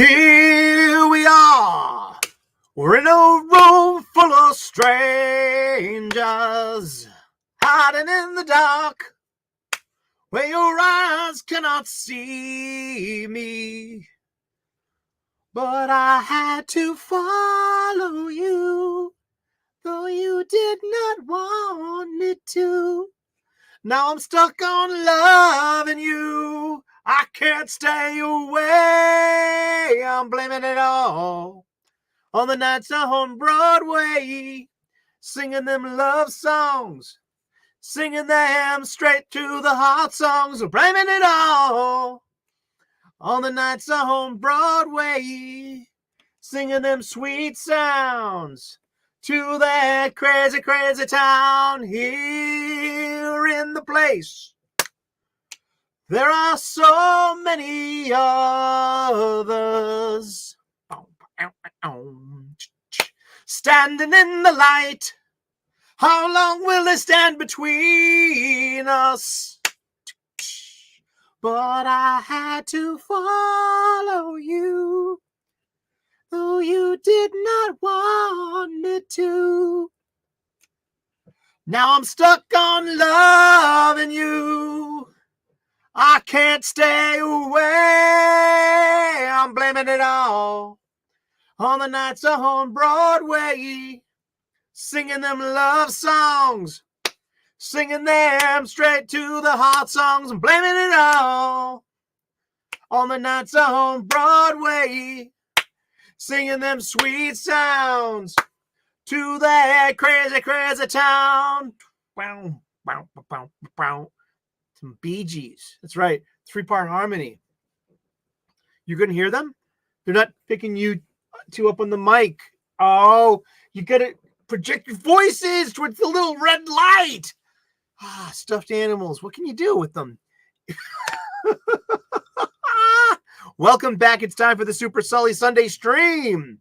Here we are. We're in a room full of strangers, hiding in the dark, where your eyes cannot see me. But I had to follow you, though you did not want me to. Now I'm stuck on loving you. I can't stay away. I'm blaming it all on the nights on Broadway, singing them love songs, singing them straight to the heart songs. I'm blaming it all on the nights on Broadway, singing them sweet sounds to that crazy, crazy town. Here in the place, there are so many others standing in the light. How long will they stand between us? But I had to follow you, though you did not want me to. Now I'm stuck on loving you. I can't stay away. I'm blaming it all on the nights on Broadway, singing them love songs, singing them straight to the heart songs. I'm blaming it all on the nights on Broadway, singing them sweet sounds to that crazy, crazy town. Bow, bow, bow, bow. Some Bee Gees. That's right. 3-part harmony. You couldn't hear them? They're not picking you two up on the mic. Oh, you got to project your voices towards the little red light. Stuffed animals. What can you do with them? Welcome back. It's time for the Super Sully Sunday stream.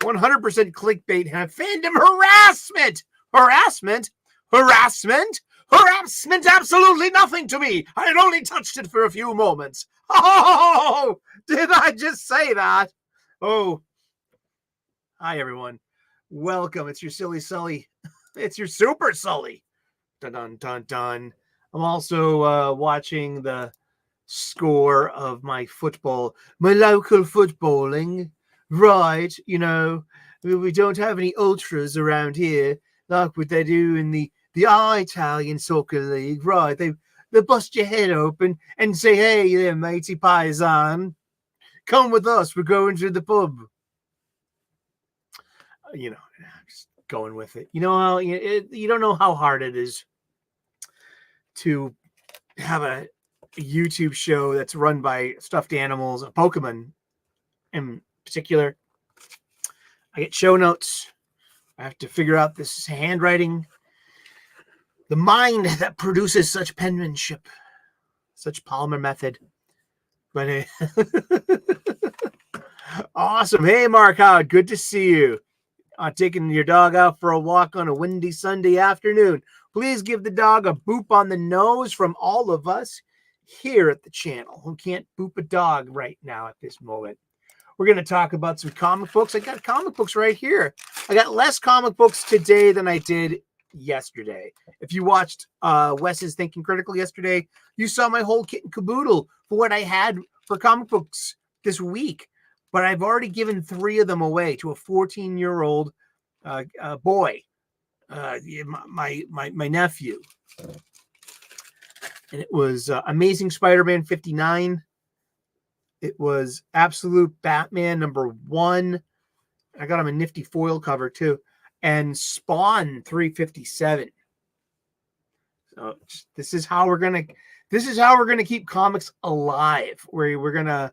100% clickbait and fandom harassment. Harassment? Harassment? Harassment, absolutely nothing to me. I had only touched it for a few moments. Oh, did I just say that? Oh, hi, everyone. Welcome. It's your silly Sully. It's your Super Sully. Dun, dun, dun, dun. I'm also watching the score of my football, my local footballing. Right, you know, we don't have any ultras around here like what they do in the Italian soccer league. Right, they bust your head open and say, hey there, matey paisan, come with us, we're going to the pub. You know, just going with it. You know how you don't know how hard it is to have a YouTube show that's run by stuffed animals, a Pokemon in particular. I get show notes. I have to figure out this handwriting. The mind that produces such penmanship, such Palmer method. But awesome. Hey, Mark Howard, good to see you. Taking your dog out for a walk on a windy Sunday afternoon. Please give the dog a boop on the nose from all of us here at the channel who can't boop a dog right now at this moment. We're going to talk about some comic books. I got comic books right here. I got less comic books today than I did yesterday. If you watched Wes's Thinking Critical yesterday, you saw my whole kit and caboodle for what I had for comic books this week. But I've already given 3 of them away to a 14-year-old boy, my nephew. And it was Amazing Spider-Man 59. It was Absolute Batman #1. I got him a nifty foil cover too. And Spawn 357. So this is how we're gonna keep comics alive. Where we're gonna,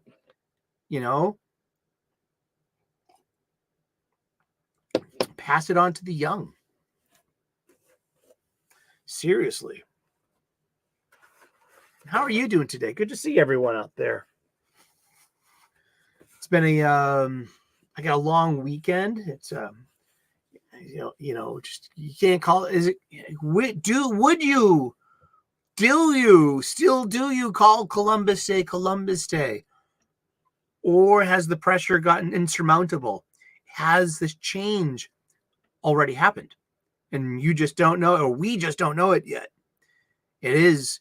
you know, pass it on to the young. Seriously. How are you doing today? Good to see everyone out there. It's been I got a long weekend. It's just you can't call it. Is it? Would you still do you call Columbus Day Columbus Day? Or has the pressure gotten insurmountable? Has this change already happened? And you just don't know, or we just don't know it yet. It is.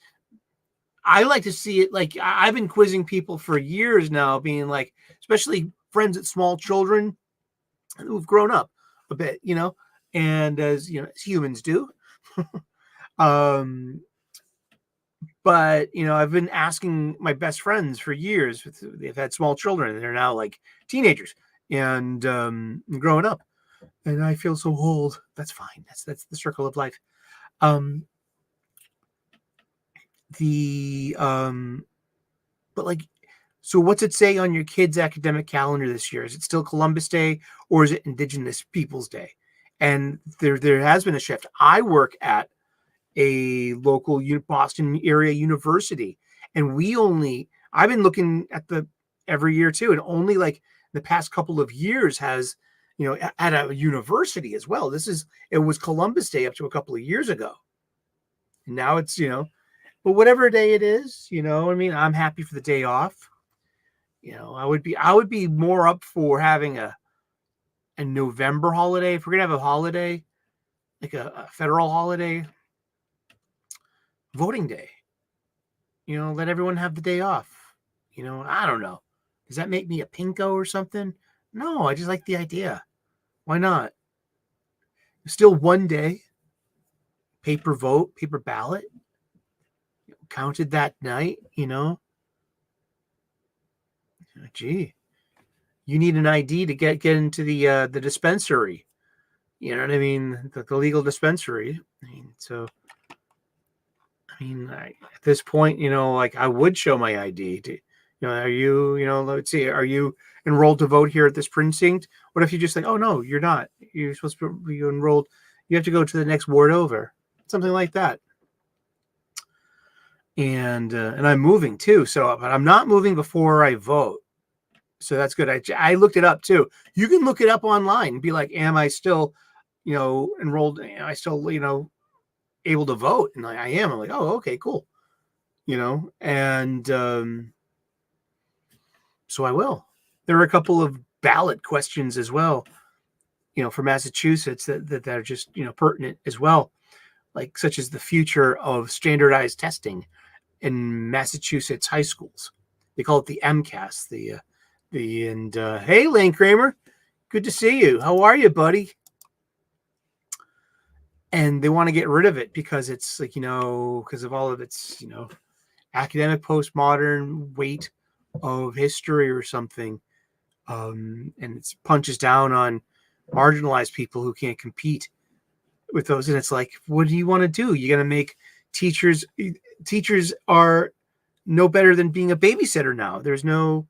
I like to see it like I've been quizzing people for years now, being like, especially friends at small children who've grown up a bit, and as as humans do. But I've been asking my best friends for years. They've had small children, and they're now like teenagers and growing up. And I feel so old. That's fine. That's the circle of life. But like, so what's it say on your kids' academic calendar this year? Is it still Columbus Day, or is it Indigenous Peoples Day? And there has been a shift. I work at a local Boston area university, and I've been looking at every year too, and only like the past couple of years has, at a university as well. It was Columbus Day up to a couple of years ago. And now it's, but whatever day it is, I'm happy for the day off. I would be more up for having a November holiday. If we're gonna have a holiday, like a federal holiday, voting day, let everyone have the day off. I don't know. Does that make me a pinko or something? No, I just like the idea. Why not? Still one day, paper vote, paper ballot, counted that night, Gee, you need an ID to get into the dispensary. You know what I mean? The legal dispensary. At this point, like I would show my ID. Are you, let's see, are you enrolled to vote here at this precinct? What if you just think, oh no, you're not. You're supposed to be enrolled. You have to go to the next ward over. Something like that. And I'm moving too. But I'm not moving before I vote. So that's good. I looked it up too. You can look it up online and be like, am I still, enrolled? Am I still, able to vote? And I am. I'm like, oh, okay, cool. And so I will. There are a couple of ballot questions as well, for Massachusetts that are just, pertinent as well, like such as the future of standardized testing in Massachusetts high schools. They call it the MCAS. Hey, Lane Kramer, good to see you. How are you, buddy? And they want to get rid of it because it's like, because of all of its, academic postmodern weight of history or something. And it punches down on marginalized people who can't compete with those. And it's like, what do you want to do? You're going to make teachers are no better than being a babysitter now. There's no,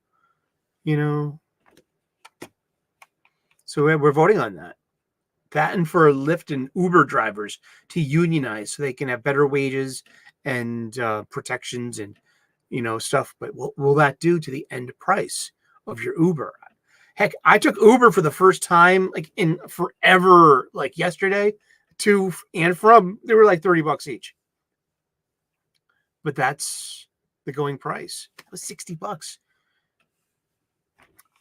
so we're voting on that. And for Lyft and Uber drivers to unionize so they can have better wages and protections and, stuff. But what will that do to the end price of your Uber? Heck, I took Uber for the first time, like in forever, like yesterday, to and from. They were like $30 each. But that's the going price. It was $60.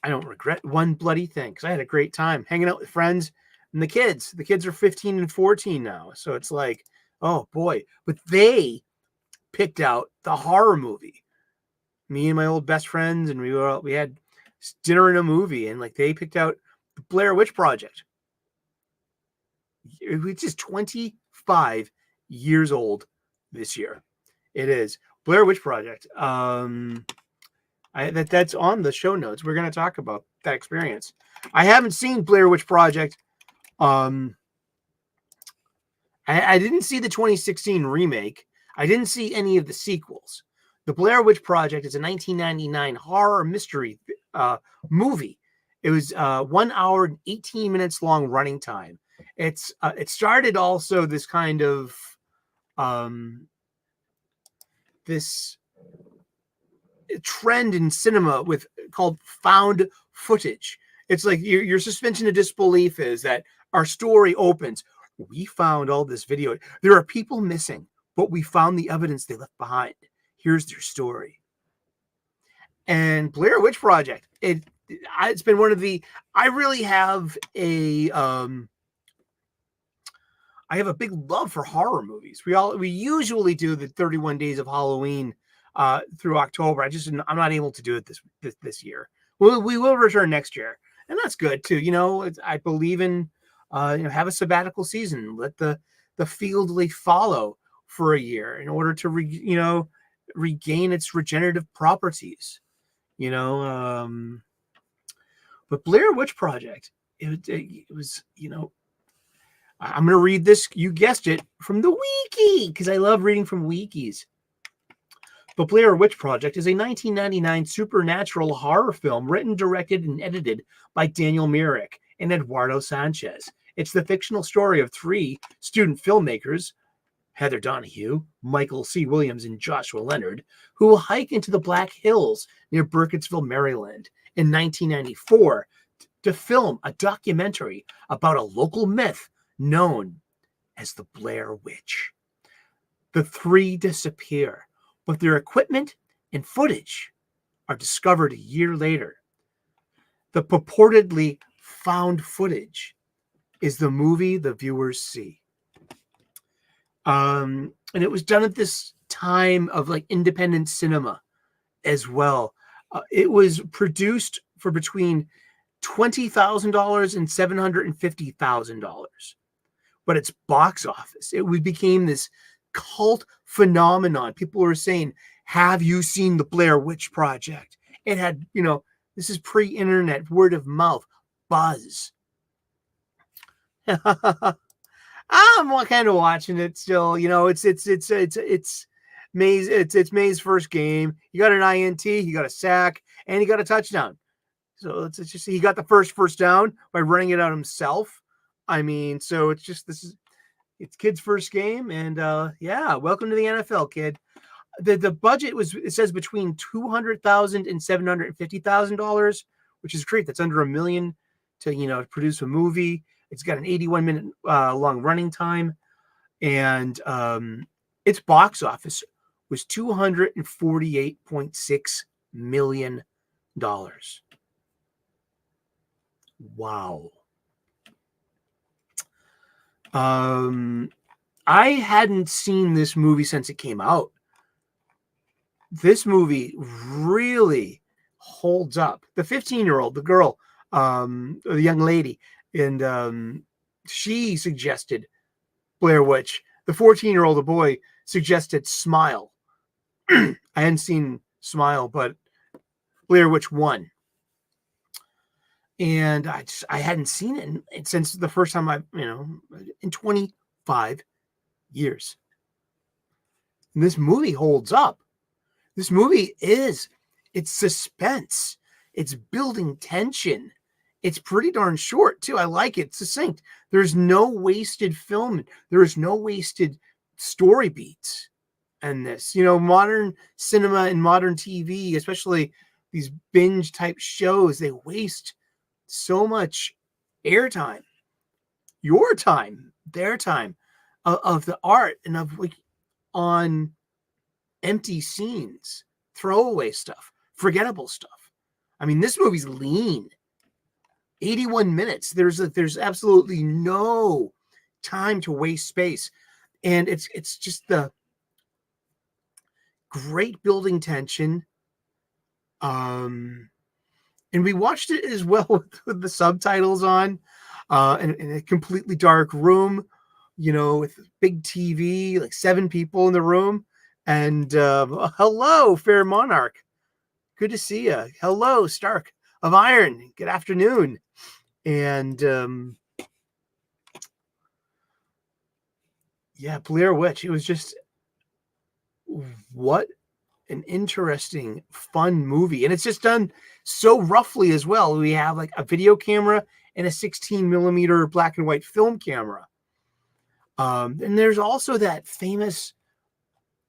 I don't regret one bloody thing because I had a great time hanging out with friends and the kids. The kids are 15 and 14 now. So it's like, oh boy. But they picked out the horror movie. Me and my old best friends, and we had dinner and a movie, and like they picked out the Blair Witch Project. Which is 25 years old this year. It is Blair Witch Project. That's on the show notes. We're going to talk about that experience. I haven't seen Blair Witch Project. I didn't see the 2016 remake. I didn't see any of the sequels. The Blair Witch Project is a 1999 horror mystery movie. It was 1 hour and 18 minutes long running time. It started also this kind of this trend in cinema called found footage. It's like your suspension of disbelief is that our story opens. We found all this video. There are people missing, but we found the evidence they left behind. Here's their story. And Blair Witch Project. It's been one of the. I really have a. I have a big love for horror movies. We usually do the 31 Days of Halloween through October. I'm not able to do it this year. We will return next year, and that's good too. I believe in have a sabbatical season. Let the field follow for a year in order to regain its regenerative properties. But Blair Witch Project, it was I'm going to read this, you guessed it, from the wiki, because I love reading from wikis. The Blair Witch Project is a 1999 supernatural horror film written, directed, and edited by Daniel Myrick and Eduardo Sanchez. It's the fictional story of 3 student filmmakers, Heather Donahue, Michael C. Williams, and Joshua Leonard, who will hike into the Black Hills near Burkittsville, Maryland in 1994 to film a documentary about a local myth known as the Blair Witch. The 3 disappear, but their equipment and footage are discovered a year later. The purportedly found footage is the movie the viewers see. And it was done at this time of independent cinema as well. It was produced for between $20,000 and $750,000. But its box office, it became this cult phenomenon. People were saying, have you seen the Blair Witch Project? It had, this is pre-internet, word of mouth, buzz. I'm kind of watching it still. It's May's first game. He got an INT, he got a sack, and he got a touchdown. So it's just he got the first down by running it out himself. So it's kid's first game, and welcome to the NFL, kid. The budget it says between $200,000 and $750,000, which is great. That's under $1 million to produce a movie. It's got an 81-minute long running time, and its box office was $248.6 million. Wow. I hadn't seen this movie since it came out. This movie really holds up. The 15-year-old, the girl, the young lady, and she suggested Blair Witch. The 14-year-old, the boy, suggested Smile. I hadn't seen Smile, but Blair Witch won. And I hadn't seen it since the first time in 25 years. And this movie holds up. This movie it's suspense. It's building tension. It's pretty darn short, too. I like it. It's succinct. There's no wasted film. There is no wasted story beats in this. Modern cinema and modern TV, especially these binge type shows, they waste so much airtime, your time, their time, of the art and of on empty scenes, throwaway stuff, forgettable stuff. This movie's lean. 81 minutes. There's absolutely no time to waste space, and it's just the great building tension. And we watched it as well with the subtitles on, in a completely dark room, with a big TV, 7 people in the room. And hello, Fair Monarch. Good to see you. Hello, Stark of Iron. Good afternoon. And Blair Witch. It was just what an interesting, fun movie. And it's just done so roughly as well. We have a video camera and a 16 millimeter black and white film camera. And there's also that famous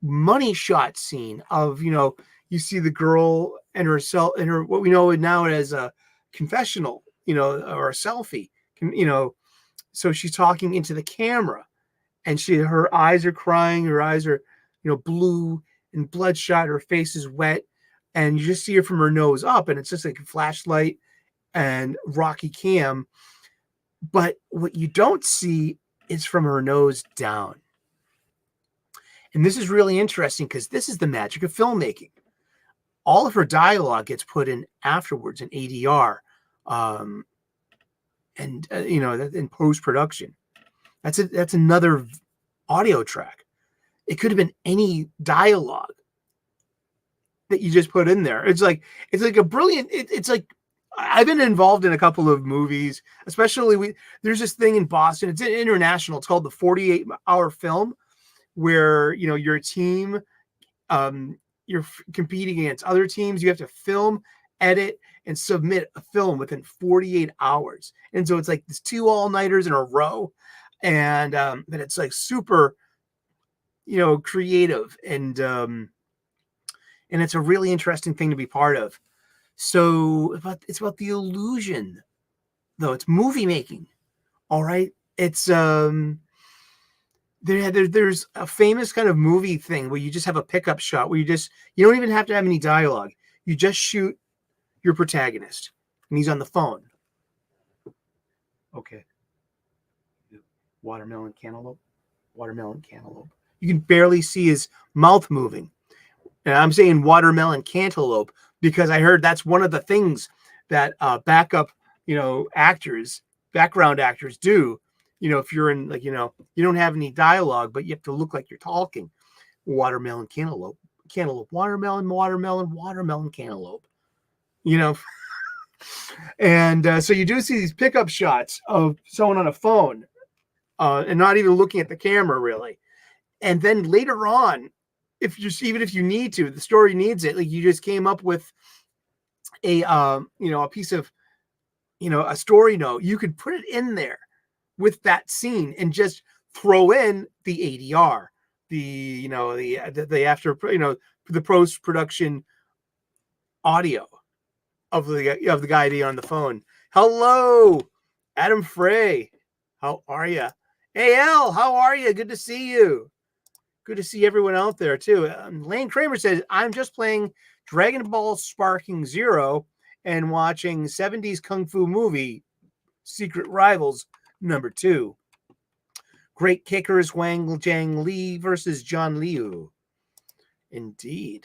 money shot scene of, you see the girl and herself and her, what we know now as a confessional, or a selfie, so she's talking into the camera and her eyes are crying. Her eyes are, blue and bloodshot. Her face is wet. and you just see her from her nose up, and it's just like a flashlight and rocky cam. But what you don't see is from her nose down. And this is really interesting because this is the magic of filmmaking. All of her dialogue gets put in afterwards in ADR, and in post-production. That's another audio track. It could have been any dialogue that you just put in there. It's like a brilliant. It's like, I've been involved in a couple of movies, especially there's this thing in Boston. It's international. It's called the 48-hour film, where you're a team, you're competing against other teams. You have to film, edit, and submit a film within 48 hours. And so it's like this 2 all-nighters in a row, and but it's like super, creative, and it's a really interesting thing to be part of. So it's about the illusion, though. It's movie making. All right. It's there's a famous kind of movie thing where you just have a pickup shot where you don't even have to have any dialogue. You just shoot your protagonist and he's on the phone. Okay. Watermelon cantaloupe. You can barely see his mouth moving. And I'm saying watermelon cantaloupe because I heard that's one of the things that background actors do. If you're in, you don't have any dialogue, but you have to look like you're talking. Watermelon cantaloupe, watermelon, cantaloupe. And so you do see these pickup shots of someone on a phone, and not even looking at the camera really. And then later on, even if you need to, the story needs it. Like you just came up with a piece of, a story note. You could put it in there with that scene and just throw in the ADR, the after, the post-production audio of the guy being on the phone. Hello, Adam Frey. How are you? AL, how are you? Good to see you. Good to see everyone out there, too. Lane Kramer says, I'm just playing Dragon Ball Sparking Zero and watching 70s Kung Fu movie, Secret Rivals #2. Great kickers, Wang Jiang Li versus John Liu. Indeed.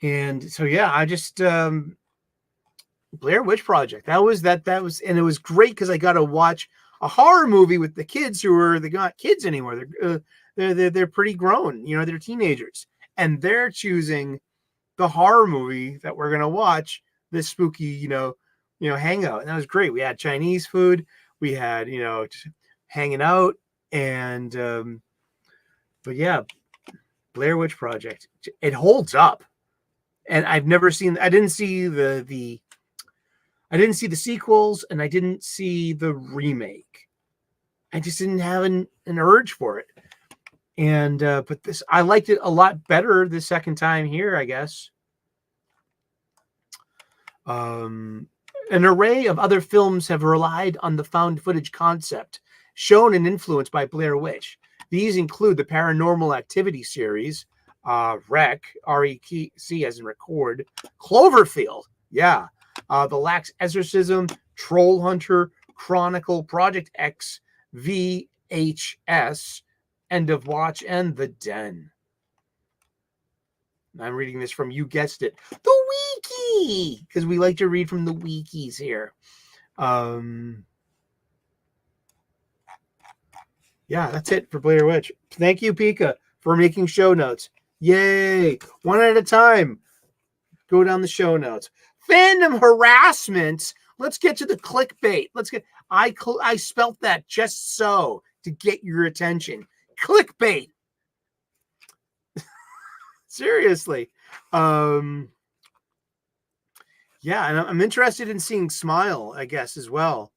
And so, yeah, I just, Blair Witch Project. That was, and it was great because I got to watch a horror movie with the kids they're not kids anymore. They're pretty grown, they're teenagers, and they're choosing the horror movie that we're going to watch this spooky, hangout. And that was great. We had Chinese food, we had, just hanging out, and, but yeah, Blair Witch Project, it holds up. And I didn't see the sequels, and I didn't see the remake. I just didn't have an urge for it. And but I liked it a lot better the second time here, I guess. An array of other films have relied on the found footage concept, shown and influenced by Blair Witch. These include the Paranormal Activity series, REC, R-E-C as in record, Cloverfield, yeah, The Lax Exorcism, Troll Hunter, Chronicle, Project X, VHS, End of Watch, and The Den. I'm reading this from, you guessed it, the Wiki, because we like to read from the wikis here. Yeah, that's it for Blair Witch. Thank you, Pika, for making show notes. Yay! One at a time. Go down the show notes. Fandom harassment. Let's get to the clickbait. I spelt that just so to get your attention. Clickbait. Seriously. Yeah, and I'm interested in seeing Smile, I guess, as well.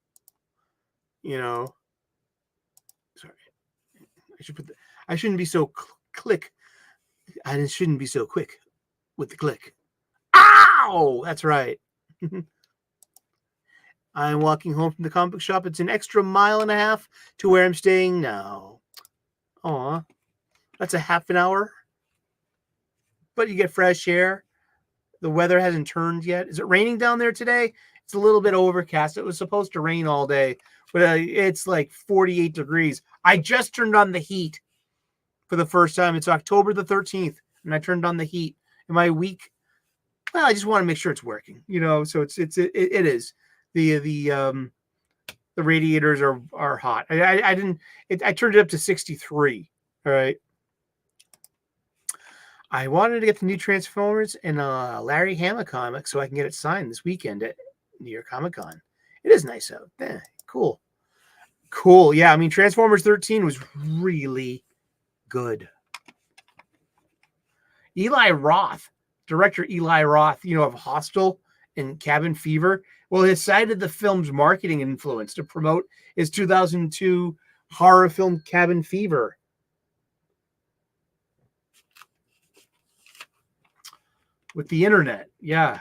Sorry. I shouldn't be so click. I shouldn't be so quick with the click. Ow! That's right. I'm walking home from the comic book shop. It's an extra 1.5 miles to where I'm staying now. Aw. That's a half an hour. but you get fresh air. The weather hasn't turned yet. Is it raining down there today? It's a little bit overcast. It was supposed to rain all day, but it's like 48 degrees. I just turned on the heat for the first time. It's October the 13th, and I turned on the heat. Am I weak? Well, I just want to make sure it's working, so it is. The radiators are hot. I turned it up to 63. All right. I wanted to get the new Transformers and Larry Hama comic so I can get it signed this weekend at New York Comic Con. It is nice out. Cool. Yeah, I mean, Transformers 13 was really good. Director Eli Roth, of Hostel and Cabin Fever, has cited the film's marketing influence to promote his 2002 horror film Cabin Fever. With the internet, yeah.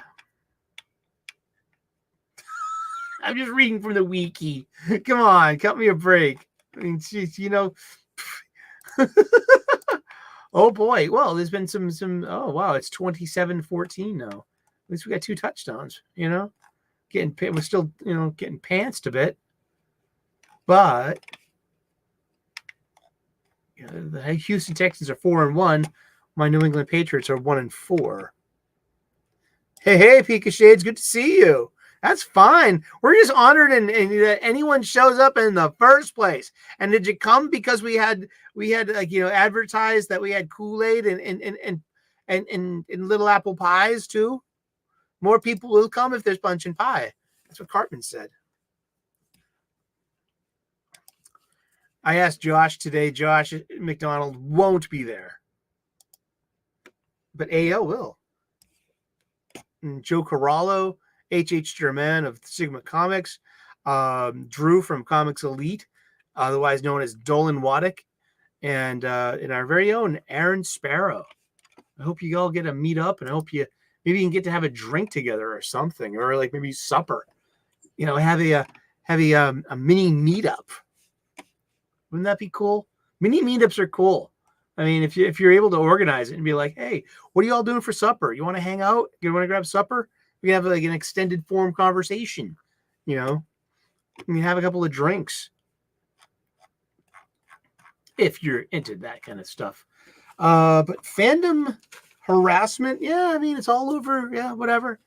I'm just reading from the wiki. Come on, cut me a break. I mean, geez, Oh boy. Well, there's been some. Oh wow, it's 27-14 now. At least we got 2 touchdowns. We're still getting pantsed a bit, but the Houston Texans are 4-1. My New England Patriots are 1-4. Hey, Pika Shades, good to see you. That's fine. We're just honored and that anyone shows up in the first place. And did you come because we had advertised that we had Kool-Aid and little apple pies too? More people will come if there's punch and pie. That's what Cartman said. I asked Josh today. Josh McDonald won't be there, but AL will. And Joe Corallo, H.H. Germain of Sigma Comics, Drew from Comics Elite, otherwise known as Dolan Waddick, and our very own Aaron Sparrow. I hope you all get to meet up, and I hope maybe you can get to have a drink together or something, or like maybe supper. Have a mini meetup. Wouldn't that be cool? Mini meetups are cool. I mean, if you're able to organize it and be like, hey, what are you all doing for supper? You want to hang out? You want to grab supper? We can have like an extended form conversation. You can have a couple of drinks if you're into that kind of stuff. But fandom harassment, yeah, I mean, it's all over. Yeah, whatever.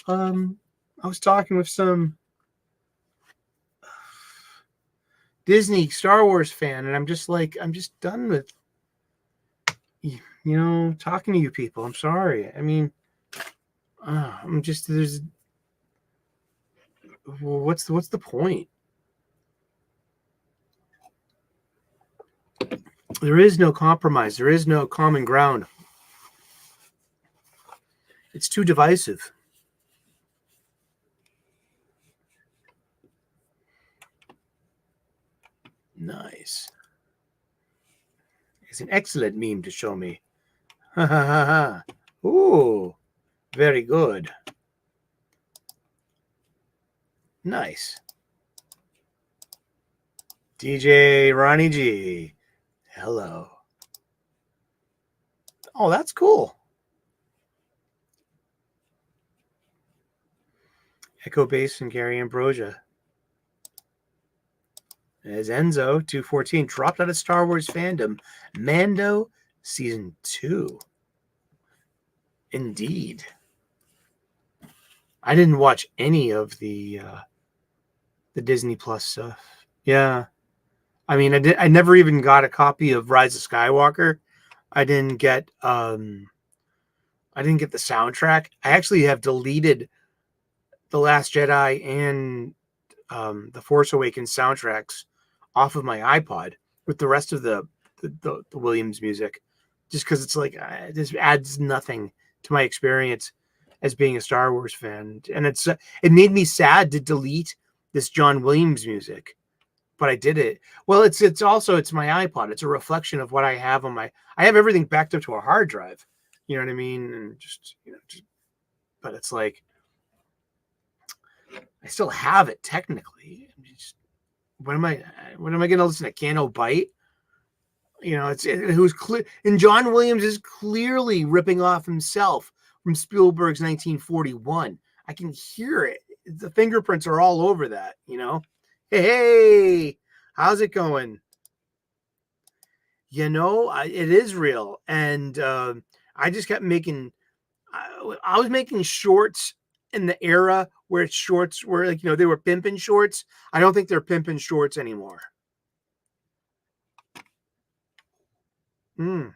I was talking with some Disney Star Wars fan, and I'm just done with talking to you people. I'm sorry. I mean, what's the point? There is no compromise. There is no common ground. It's too divisive. Nice. It's an excellent meme to show me. Ha ha ha ha. Ooh, very good. Nice. DJ Ronnie G. Hello. Oh, that's cool. Echo Bass and Gary Ambrosia. As Enzo 214 dropped out of Star Wars fandom. Mando Season 2. Indeed. I didn't watch any of the Disney Plus stuff. Yeah. I mean, I never even got a copy of Rise of Skywalker. I didn't get the soundtrack. I actually have deleted The Last Jedi and the Force Awakens soundtracks off of my iPod with the rest of the Williams music, just because it's like this adds nothing to my experience as being a Star Wars fan. And it made me sad to delete this John Williams music, but I did it. Well, it's my iPod. It's a reflection of what I have on I have everything backed up to a hard drive. You know what I mean? And but it's like, I still have it technically. When am I going to listen to Cano Bite You know, it was clear, and John Williams is clearly ripping off himself from Spielberg's 1941. I can hear it. The fingerprints are all over that, you know. Hey, how's it going? You know, it is real. And I just kept making, I was making shorts in the era where shorts were like, you know, they were pimping shorts. I don't think they're pimping shorts anymore. Now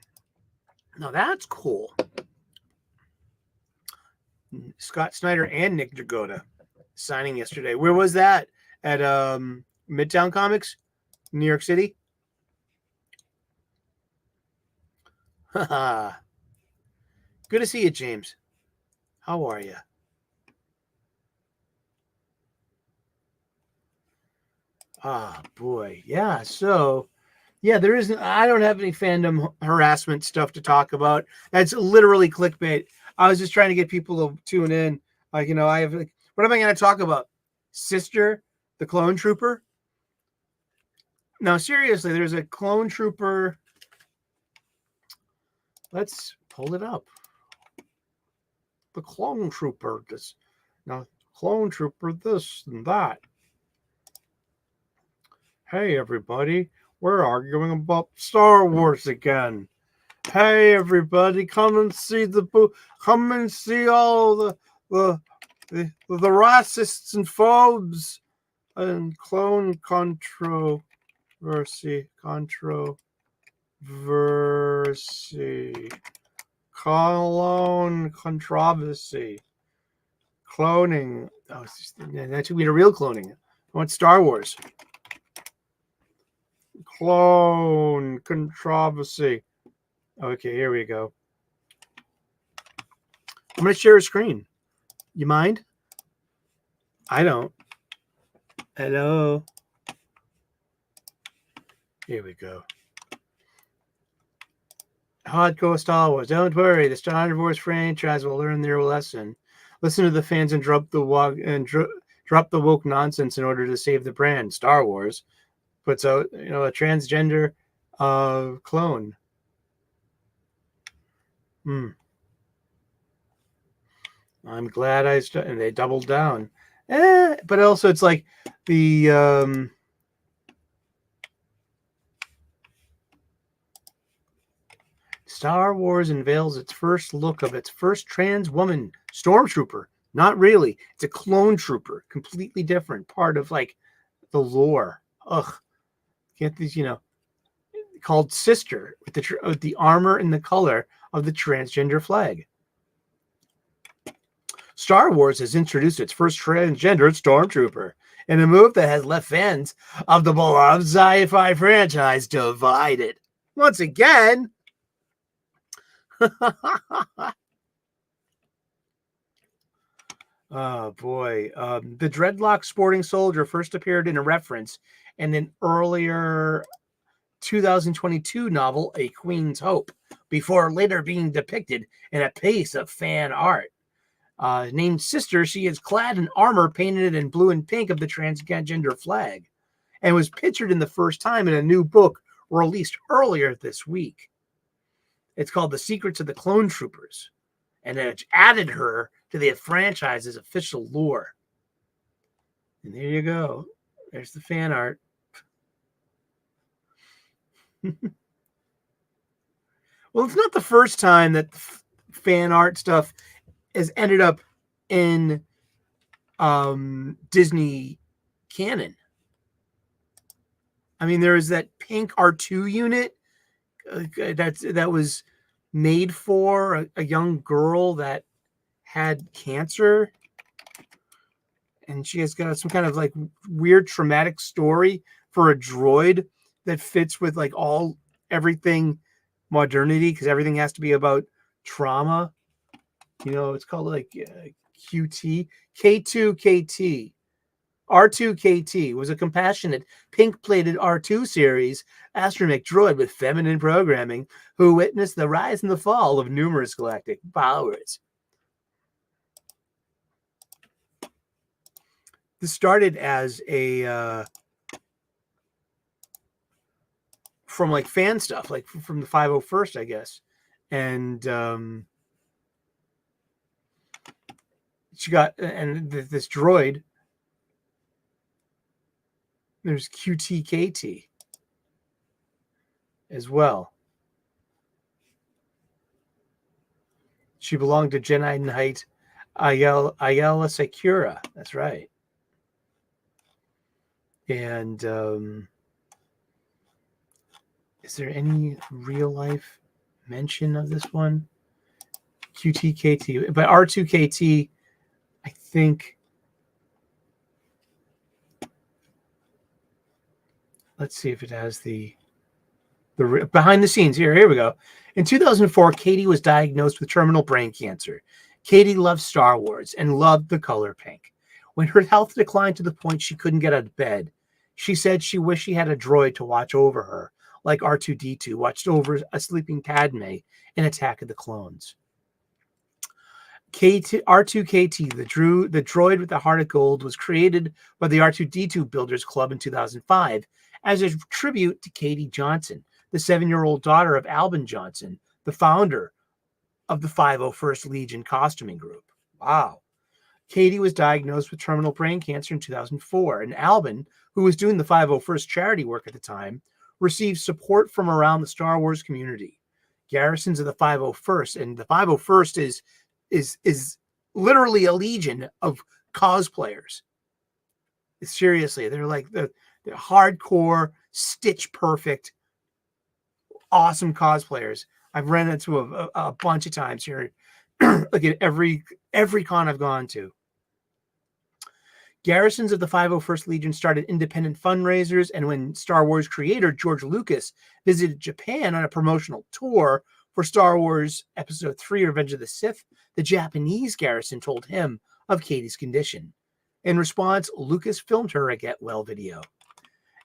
that's cool. Scott Snyder and Nick Dragotta signing yesterday. Where was that? At Midtown Comics, New York City. Good to see you, James. How are you? Ah, boy. Yeah. So, yeah, there isn't. I don't have any fandom harassment stuff to talk about. That's literally clickbait. I was just trying to get people to tune in. Like, you know, I have. Like, what am I going to talk about? Sister, the clone trooper. Now, seriously, there's a clone trooper. Let's pull it up. The clone trooper. This now, clone trooper. This and that. Hey, everybody. We're arguing about Star Wars again. Hey, everybody, come and see the come and see all the racists and phobes and clone controversy, clone controversy, cloning. Oh, that should be the real cloning. I want Star Wars. Clone controversy. Okay, here we go. I'm going to share a screen. You mind? I don't. Hello. Here we go. Hardcore Star Wars. Don't worry. The Star Wars franchise will learn their lesson. Listen to the fans and drop the woke nonsense in order to save the brand. Star Wars puts out, you know, a transgender clone. I'm glad and they doubled down. But also it's like the Star Wars unveils its first look of its first trans woman, Stormtrooper. Not really. It's a clone trooper. Completely different. Part of like the lore. Ugh. Can't these, you know, called Sister with the armor and the color of the transgender flag. Star Wars has introduced its first transgender Stormtrooper in a move that has left fans of the beloved sci-fi franchise divided. Once again. Oh, boy. The dreadlock sporting soldier first appeared in a reference in an earlier 2022 novel, A Queen's Hope, before later being depicted in a piece of fan art. Named Sister, she is clad in armor painted in blue and pink of the transgender flag and was pictured in the first time in a new book released earlier this week. It's called The Secrets of the Clone Troopers, and it added her to the franchise's official lore. And there you go. There's the fan art. Well, it's not the first time that fan art stuff has ended up in Disney canon. I mean, there is that pink R2 unit that was made for a young girl that had cancer, and she has got some kind of like weird traumatic story for a droid that fits with like everything modernity, because everything has to be about trauma. You know, it's called like QT. K2KT. R2KT was a compassionate, pink-plated R2 series astromech droid with feminine programming who witnessed the rise and the fall of numerous galactic powers. This started as a from like fan stuff, like from the 501st, I guess. And she got, and this droid, there's QTKT as well. She belonged to Jedi Knight Ayala Secura. That's right. And is there any real life mention of this one? QTKT, but R2KT, I think. Let's see if it has the behind the scenes here. Here we go. In 2004, Katie was diagnosed with terminal brain cancer. Katie loved Star Wars and loved the color pink. When her health declined to the point she couldn't get out of bed, she said she wished she had a droid to watch over her, like R2-D2 watched over a sleeping Padme in Attack of the Clones. R2-KT, the droid with the heart of gold, was created by the R2-D2 Builders Club in 2005 as a tribute to Katie Johnson, the 7-year-old daughter of Albin Johnson, the founder of the 501st Legion costuming group. Wow. Katie was diagnosed with terminal brain cancer in 2004, and Albin, who was doing the 501st charity work at the time, received support from around the Star Wars community. Garrisons of the 501st, and the 501st is literally a legion of cosplayers. Seriously, they're like they're hardcore, stitch perfect, awesome cosplayers. I've ran into a bunch of times here. Like at every con I've gone to. Garrisons of the 501st Legion started independent fundraisers, and when Star Wars creator George Lucas visited Japan on a promotional tour for Star Wars Episode 3, Revenge of the Sith, the Japanese garrison told him of Katie's condition. In response, Lucas filmed her a get well video.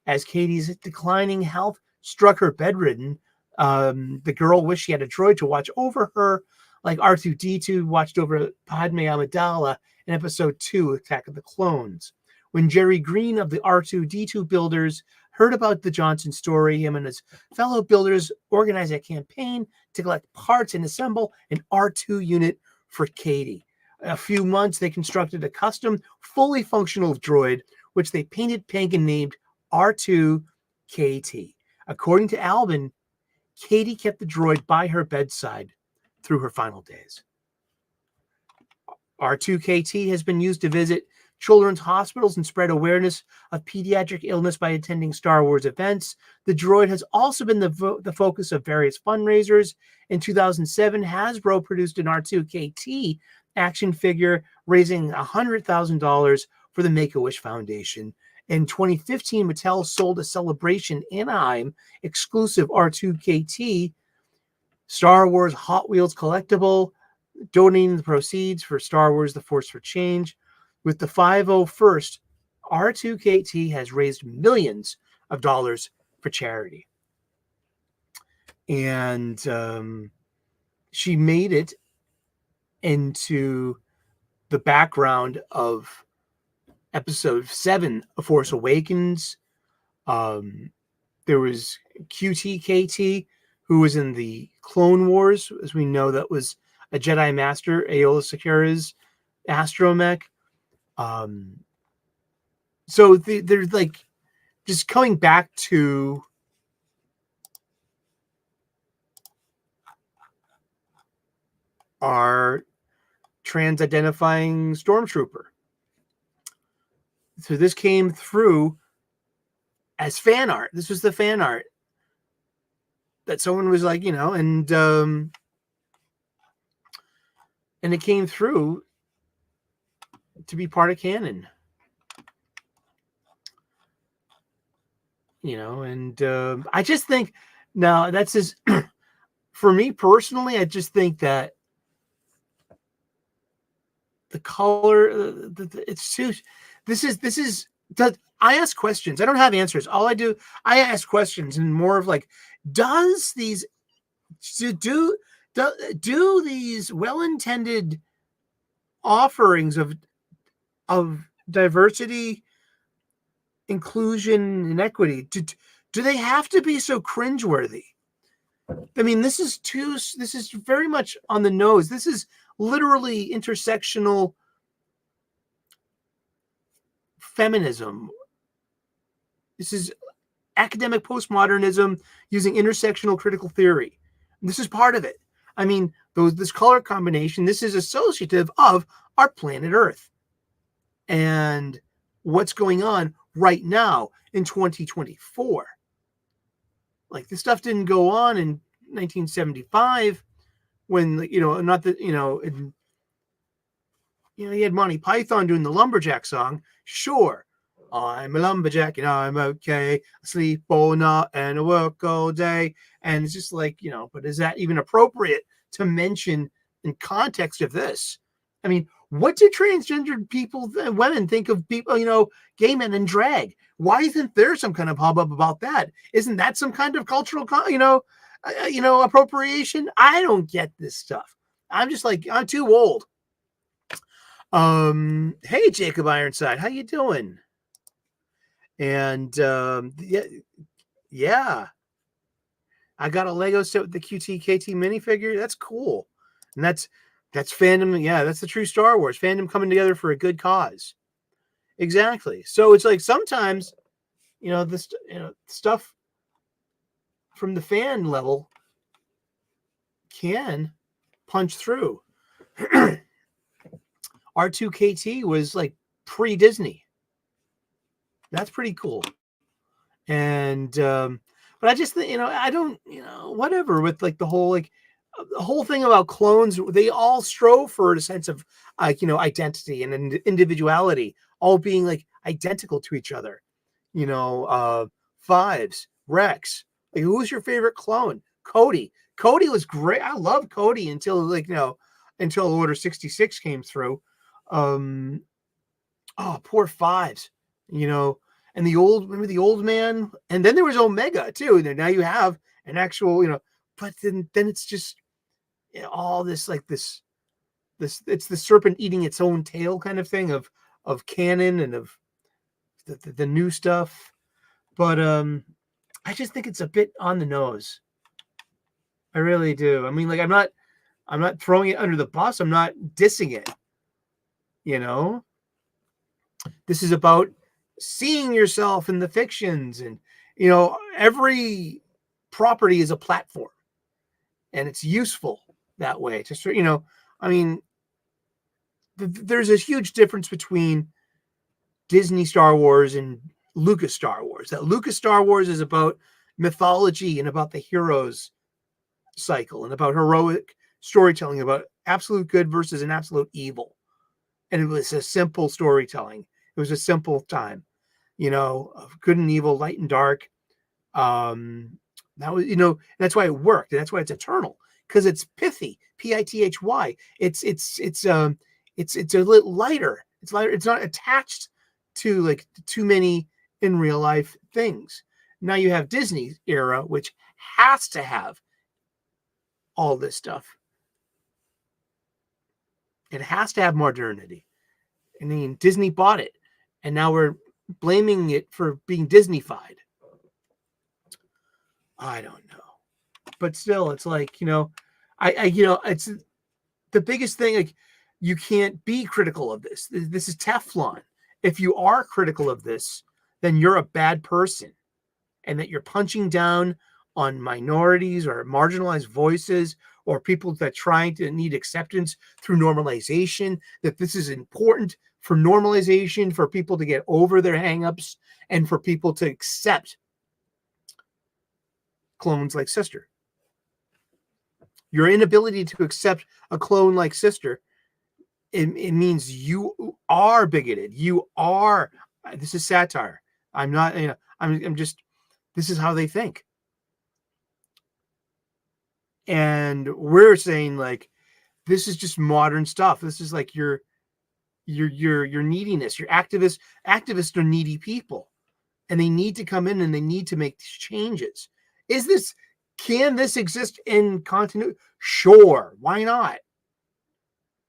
As Katie's declining health struck her bedridden, the girl wished she had a droid to watch over her, like R2-D2 watched over Padme Amidala in Episode 2, Attack of the Clones. When Jerry Green of the R2-D2 builders heard about the Johnson story, him and his fellow builders organized a campaign to collect parts and assemble an R2 unit for Katie. In a few months, they constructed a custom, fully functional droid, which they painted pink and named R2-KT. According to Albin, Katie kept the droid by her bedside through her final days. R2-KT has been used to visit children's hospitals and spread awareness of pediatric illness by attending Star Wars events. The droid has also been the focus of various fundraisers. In 2007, Hasbro produced an R2-KT action figure, raising $100,000 for the Make-A-Wish Foundation. In 2015, Mattel sold a Celebration Anaheim exclusive R2-KT Star Wars Hot Wheels collectible, donating the proceeds for Star Wars The Force for Change. With the 501st, R2-KT has raised millions of dollars for charity. And she made it into the background of Episode 7 of Force Awakens. There was QTKT, who was in the Clone Wars. As we know, that was a Jedi Master, Aayla Secura's astromech. So they're like just coming back to our trans-identifying stormtrooper. So this came through as fan art. This was the fan art that someone was like, and it came through to be part of canon. And I just think, now that's just, for me personally, I just think that the color, it's too, I ask questions. I don't have answers. All I do, I ask questions, and more of like, do these well-intended offerings of diversity, inclusion, and equity, Do they have to be so cringeworthy? I mean, this is very much on the nose. This is literally intersectional feminism. This is academic postmodernism using intersectional critical theory. This is part of it. I mean, this color combination, this is associative of our planet Earth and what's going on right now in 2024. Like, this stuff didn't go on in 1975 when, not that, you had Monty Python doing the Lumberjack song. Sure, I'm a lumberjack and I'm okay. I sleep all night and I work all day. And it's just like, but is that even appropriate to mention in context of this? I mean, what do transgendered people, women, think of people, gay men in drag? Why isn't there some kind of hubbub about that? Isn't that some kind of cultural, appropriation? I don't get this stuff. I'm just like, I'm too old. Hey, Jacob Ironside, how you doing? And yeah, I got a Lego set with the QT-KT minifigure. That's cool. And that's fandom. Yeah, that's the true Star Wars fandom coming together for a good cause. Exactly. So it's like sometimes, this, stuff from the fan level can punch through. R2KT was like pre-Disney. That's pretty cool. And but I just think, I don't, whatever with like the whole thing about clones. They all strove for a sense of identity and individuality, all being like identical to each other. Fives, Rex. Like, who's your favorite clone? Cody. Cody was great. I love Cody until until Order 66 came through. Oh, poor Fives. And remember the old man? And then there was Omega too. And now you have an actual, but then it's just all this it's the serpent eating its own tail kind of thing of canon and of the new stuff. But I just think it's a bit on the nose. I really do. I mean, like, I'm not throwing it under the bus. I'm not dissing it. This is about seeing yourself in the fictions, and every property is a platform, and it's useful that way. Just I mean, there's a huge difference between Disney Star Wars and Lucas Star Wars. That Lucas Star Wars is about mythology and about the heroes cycle and about heroic storytelling, about absolute good versus an absolute evil. And it was a simple storytelling. It was a simple time, of good and evil, light and dark. That was, that's why it worked. And that's why it's eternal, because it's pithy, Pithy. It's a little lighter. It's lighter. It's not attached to like too many in real life things. Now you have Disney era, which has to have all this stuff. It has to have modernity. I mean, Disney bought it, and now we're blaming it for being Disneyfied. I don't know, but still, it's like, it's the biggest thing. Like, you can't be critical of this. This is Teflon. If you are critical of this, then you're a bad person, and that you're punching down on minorities or marginalized voices or people that trying to need acceptance through normalization, that this is important for normalization, for people to get over their hangups and for people to accept clones like Sister. Your inability to accept a clone like Sister, it means you are bigoted. You are, this is satire. I'm not, I'm just, this is how they think. And we're saying, like, this is just modern stuff. This is like your neediness. Your activists are needy people, and they need to come in and they need to make these changes. Can this exist in continuity? Sure. Why not?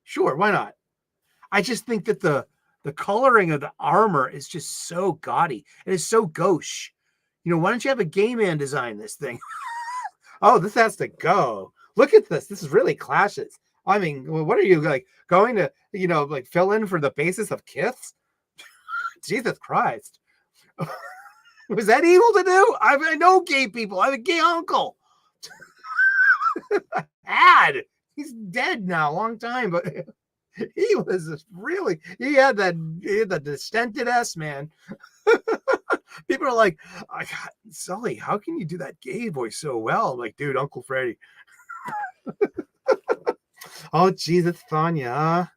Sure. Why not? I just think that the coloring of the armor is just so gaudy. It is so gauche. why don't you have a gay man design this thing? Oh, this has to go. Look at this. This is really clashes. I mean, what are you like going to, like fill in for the basis of Kiss? Jesus Christ. Was that evil to do? I know gay people. I have a gay uncle. He's dead now, a long time, but he was really, he had the distended S, man. People are like, Sully, how can you do that gay voice so well? I'm like, dude, Uncle Freddie. Oh, geez, it's Tanya.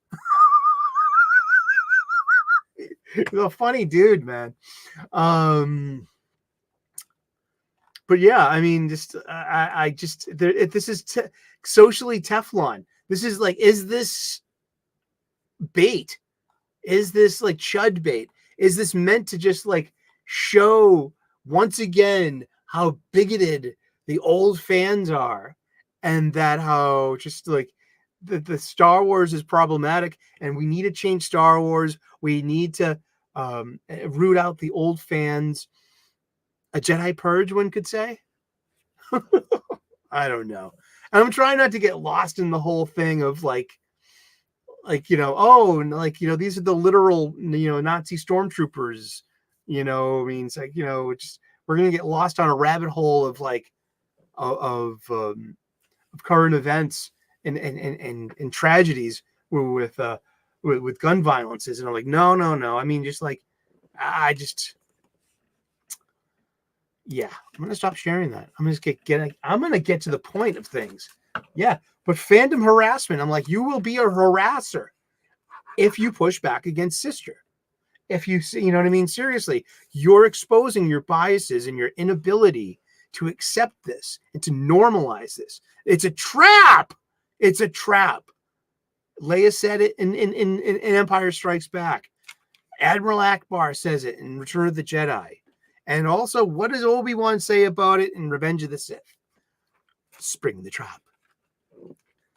He's a funny dude, man. But yeah, I mean, this is socially Teflon. This is like, is this bait? Is this like chud bait? Is this meant to just like show once again how bigoted the old fans are, and that how just like the Star Wars is problematic, and we need to change Star Wars. We need to root out the old fans. A Jedi purge, one could say. I don't know. And I'm trying not to get lost in the whole thing of these are the literal, Nazi stormtroopers. I mean, it's like, we're gonna get lost on a rabbit hole of of current events and tragedies with gun violences, and I'm like, no. I mean, just like, yeah, I'm gonna stop sharing that. I'm gonna get to the point of things. Yeah, but fandom harassment. I'm like, you will be a harasser if you push back against sister. If you see, you know what I mean? Seriously, you're exposing your biases and your inability to accept this and to normalize this. It's a trap. It's a trap. Leia said it in Empire Strikes Back. Admiral Akbar says it in Return of the Jedi. And also, what does Obi-Wan say about it in Revenge of the Sith? Spring the trap.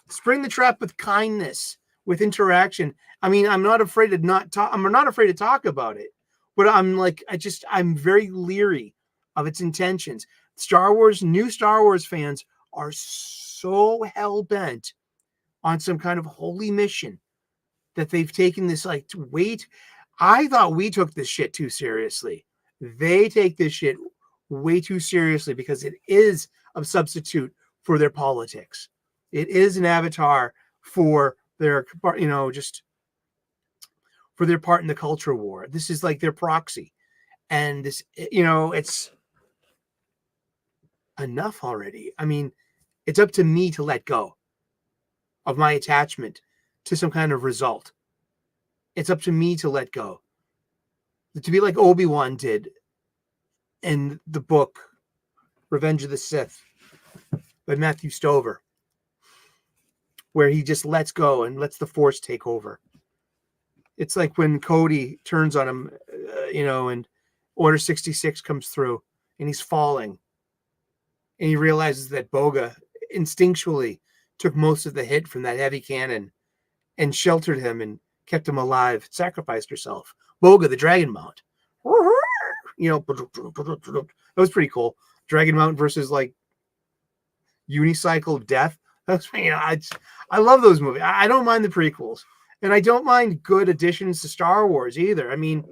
Spring the trap with kindness, with interaction. I mean, I'm not afraid to talk about it, but I'm very leery of its intentions. New Star Wars fans are so hell-bent on some kind of holy mission that they've taken this weight. I thought we took this shit too seriously. They take this shit way too seriously because it is a substitute for their politics. It is an avatar for their, just for their part in the culture war. This is like their proxy. And this, it's enough already. I mean, it's up to me to let go of my attachment to some kind of result. It's up to me to let go. To be like Obi-Wan did in the book Revenge of the Sith by Matthew Stover, where he just lets go and lets the Force take over. It's like when Cody turns on him, and Order 66 comes through and he's falling. And he realizes that Boga instinctually took most of the hit from that heavy cannon and sheltered him and kept him alive, sacrificed herself. Boga, the Dragon Mount. That was pretty cool. Dragon Mount versus Unicycle Death. That's, I love those movies. I don't mind the prequels, and I don't mind good additions to Star Wars either. I mean,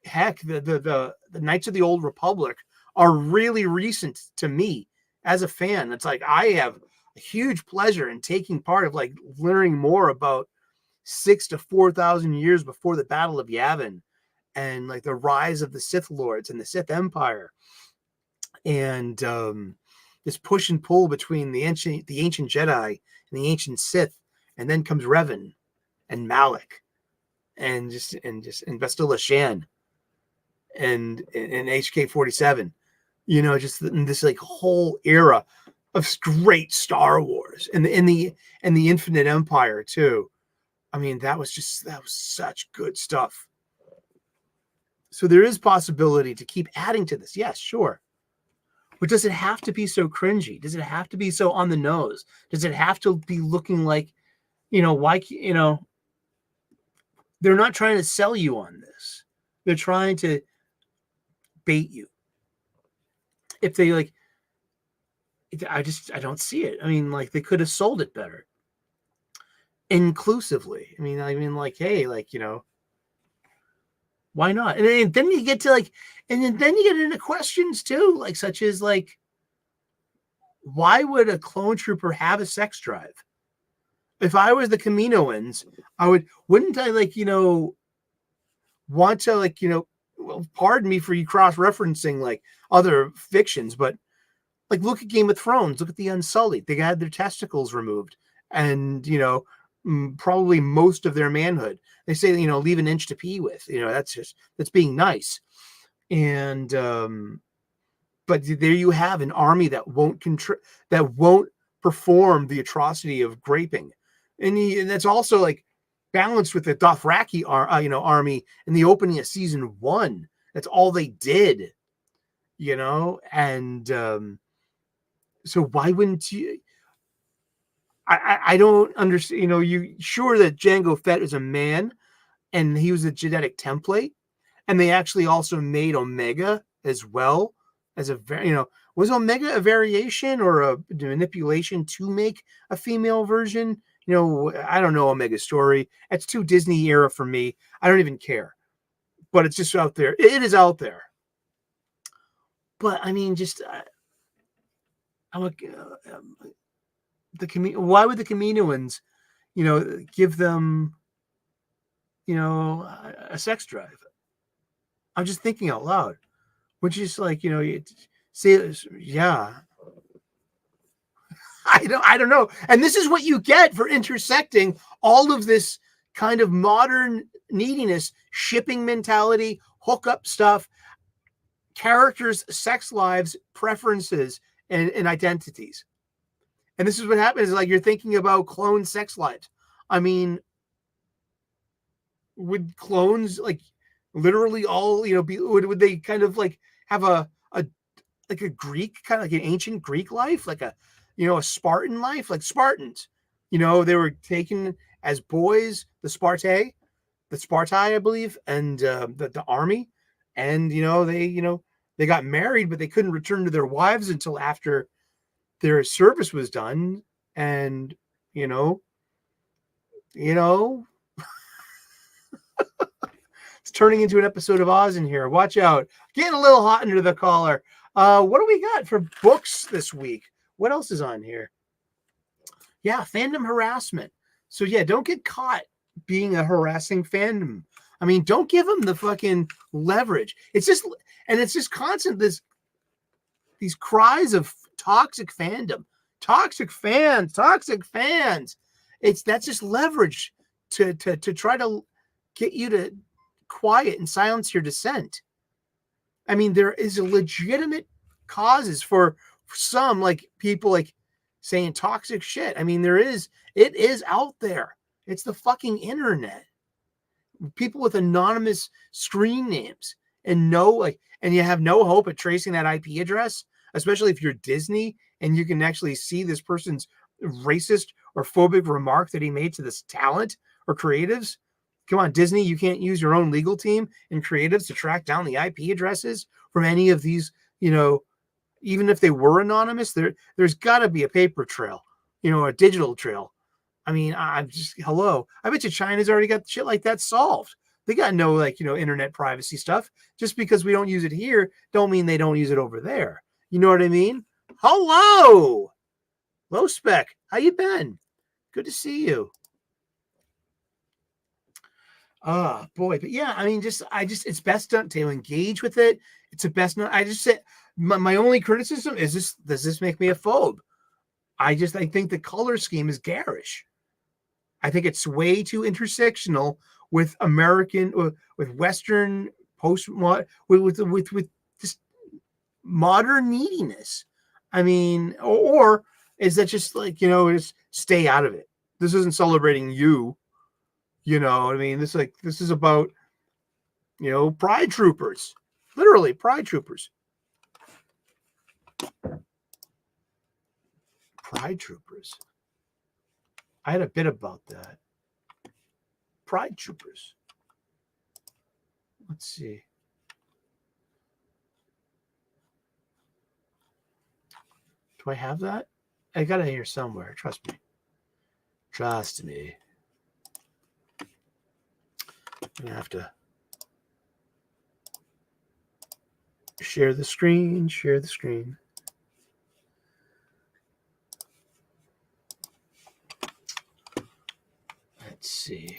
heck, the Knights of the Old Republic are really recent to me as a fan. It's like I have a huge pleasure in taking part of learning more about 6,000 to 4,000 years before the Battle of Yavin, and the rise of the Sith Lords and the Sith Empire, and this push and pull between the ancient Jedi and the ancient Sith, and then comes Revan and Malak and Bastila Shan and HK-47. Just this whole era of great Star Wars and the Infinite Empire too. I mean, that was such good stuff. So there is possibility to keep adding to this. Yes, sure. But does it have to be so cringy? Does it have to be so on the nose? Does it have to be looking like, why, they're not trying to sell you on this. They're trying to bait you. If they like, I don't see it. I mean, like they could have sold it better, inclusively. I mean, like, hey, like, you know, why not? And then you get to like, and then you get into questions too, like such as like, why would a clone trooper have a sex drive? If I was the Kaminoans, wouldn't I like, you know, want to like, you know, well, pardon me for you cross-referencing like other fictions, but like look at Game of Thrones, look at the Unsullied. They had their testicles removed and, you know, probably most of their manhood. They say, you know, leave an inch to pee with, you know, that's being nice. And, but there you have an army that won't perform the atrocity of graping. And that's also like balanced with the Dothraki army in the opening of season 1. That's all they did, you know? And so why wouldn't you? I don't understand, you know, you sure that Jango Fett is a man and he was a genetic template, and they actually also made Omega as well as a very, you know, was Omega a variation or a manipulation to make a female version? You know, I don't know Omega's story. It's too Disney era for me. I don't even care. But it's just out there. It is out there. But I mean, just why would the Kaminoans, you know, give them, you know, a sex drive? I'm just thinking out loud. Which is like, you know, you say, yeah. I don't know. And this is what you get for intersecting all of this kind of modern neediness, shipping mentality, hookup stuff, characters, sex lives, preferences, and identities. And this is what happens. Like you're thinking about clone sex lives. I mean, would clones like literally all, you know, would they kind of like have a like a Greek, kind of like an ancient Greek life, like a, you know, a Spartan life, like Spartans, you know, they were taken as boys, the Spartae, I believe, and the army. And, you know, they got married, but they couldn't return to their wives until after their service was done. And, you know, it's turning into an episode of Oz in here. Watch out. Getting a little hot under the collar. What do we got for books this week? What else is on here? Yeah, fandom harassment. So yeah, don't get caught being a harassing fandom. I mean, don't give them the fucking leverage. It's just constant these cries of toxic fandom, toxic fans. That's just leverage to try to get you to quiet and silence your dissent. I mean, there is a legitimate causes for some, like people like saying toxic shit. I mean, it is out there. It's the fucking internet. People with anonymous screen names and you have no hope at tracing that IP address, especially if you're Disney and you can actually see this person's racist or phobic remark that he made to this talent or creatives. Come on, Disney, you can't use your own legal team and creatives to track down the IP addresses from any of these, you know, even if they were anonymous, there's got to be a paper trail, you know, a digital trail. I mean, hello. I bet you China's already got shit like that solved. They got no, like, you know, internet privacy stuff. Just because we don't use it here, don't mean they don't use it over there. You know what I mean? Hello. Low Spec. How you been? Good to see you. Oh boy, but yeah, I mean, it's best to engage with it. It's the best. I just said my only criticism is this: does this make me a phobe? I think the color scheme is garish. I think it's way too intersectional with American, with Western post, with just modern neediness. I mean, or is that just like, you know, just stay out of it? This isn't celebrating you. You know what I mean? This is about, you know, pride troopers. Literally, pride troopers. Pride troopers. I had a bit about that. Pride troopers. Let's see. Do I have that? I got it here somewhere. Trust me. Trust me. I'm going to have to share the screen. Share the screen. Let's see.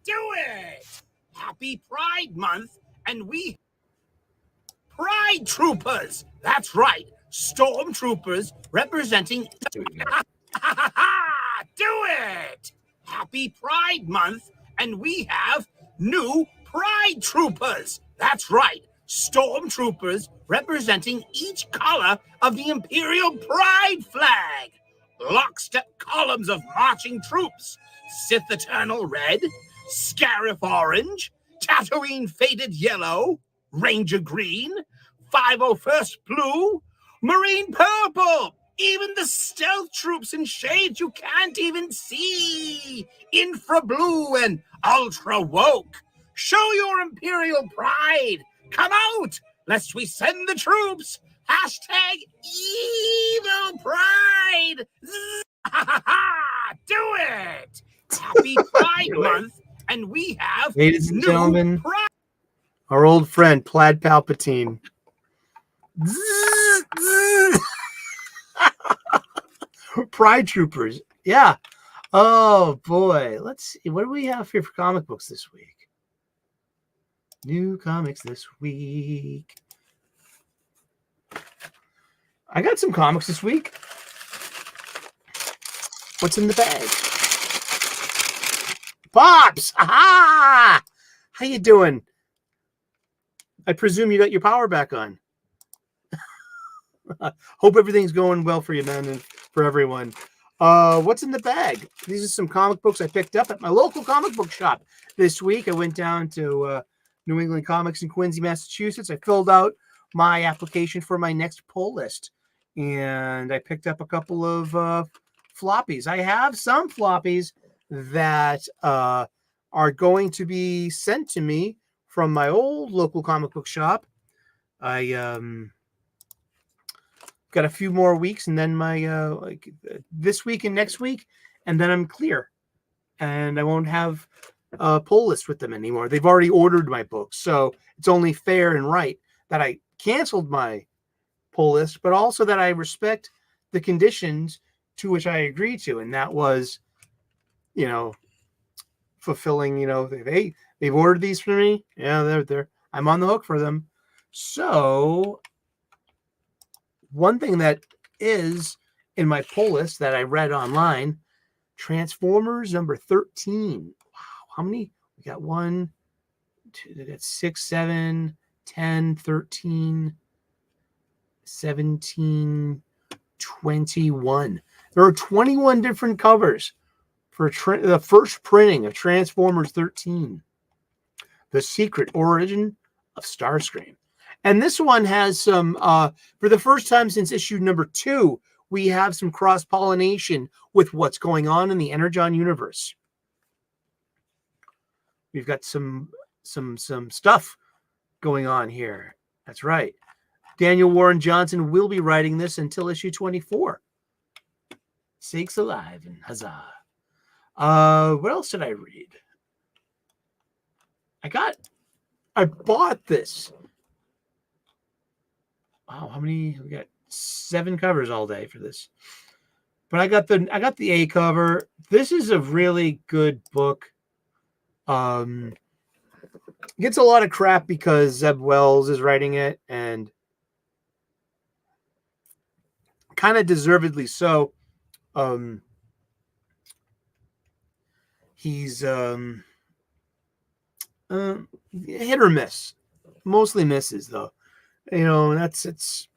Do it! Happy Pride Month, and we Pride Troopers. That's right, stormtroopers representing. Do it! Happy Pride Month, and we have new Pride Troopers. That's right, stormtroopers representing each color of the Imperial Pride flag. Lockstep columns of marching troops. Sith Eternal Red, Scarif Orange, Tatooine Faded Yellow, Ranger Green, 501st Blue, Marine Purple, even the stealth troops in shades you can't even see, Infra Blue and Ultra Woke. Show your Imperial pride. Come out, lest we send the troops. Hashtag Evil Pride. Do it. Happy Pride Month, and we have, ladies and gentlemen, our old friend Plaid Palpatine. Pride Troopers. Yeah. Oh boy. Let's see. What do we have here for comic books this week? New comics this week. I got some comics this week. What's in the bag? Pops! Aha! How you doing? I presume you got your power back on. Hope everything's going well for you, man, and for everyone. What's in the bag? These are some comic books I picked up at my local comic book shop this week. I went down to New England Comics in Quincy, Massachusetts. I filled out my application for my next pull list, and I picked up a couple of floppies. I have some floppies that are going to be sent to me from my old local comic book shop. I got a few more weeks, and then my this week and next week, and then I'm clear, and I won't have a pull list with them anymore. They've already ordered my books, so it's only fair and right that I canceled my pull list, but also that I respect the conditions to which I agreed to, and that was, you know, fulfilling. You know, they've ordered these for me. Yeah, they're I'm on the hook for them. So one thing that is in my pull list that I read online, Transformers number 13. Wow, how many? We got 1, 2, we got 6, 7, 10, 13, 17, 21. There are 21 different covers for the first printing of Transformers 13, The Secret Origin of Starscream. And this one has some, for the first time since issue number 2, we have some cross-pollination with what's going on in the Energon universe. We've got some stuff going on here. That's right. Daniel Warren Johnson will be writing this until issue 24. Sakes alive and huzzah. What else did I read? I bought this. Wow, how many? We got 7 covers all day for this. But I got the A cover. This is a really good book. Gets a lot of crap because Zeb Wells is writing it, and kind of deservedly so. He's hit or miss. Mostly misses, though. You know, it's.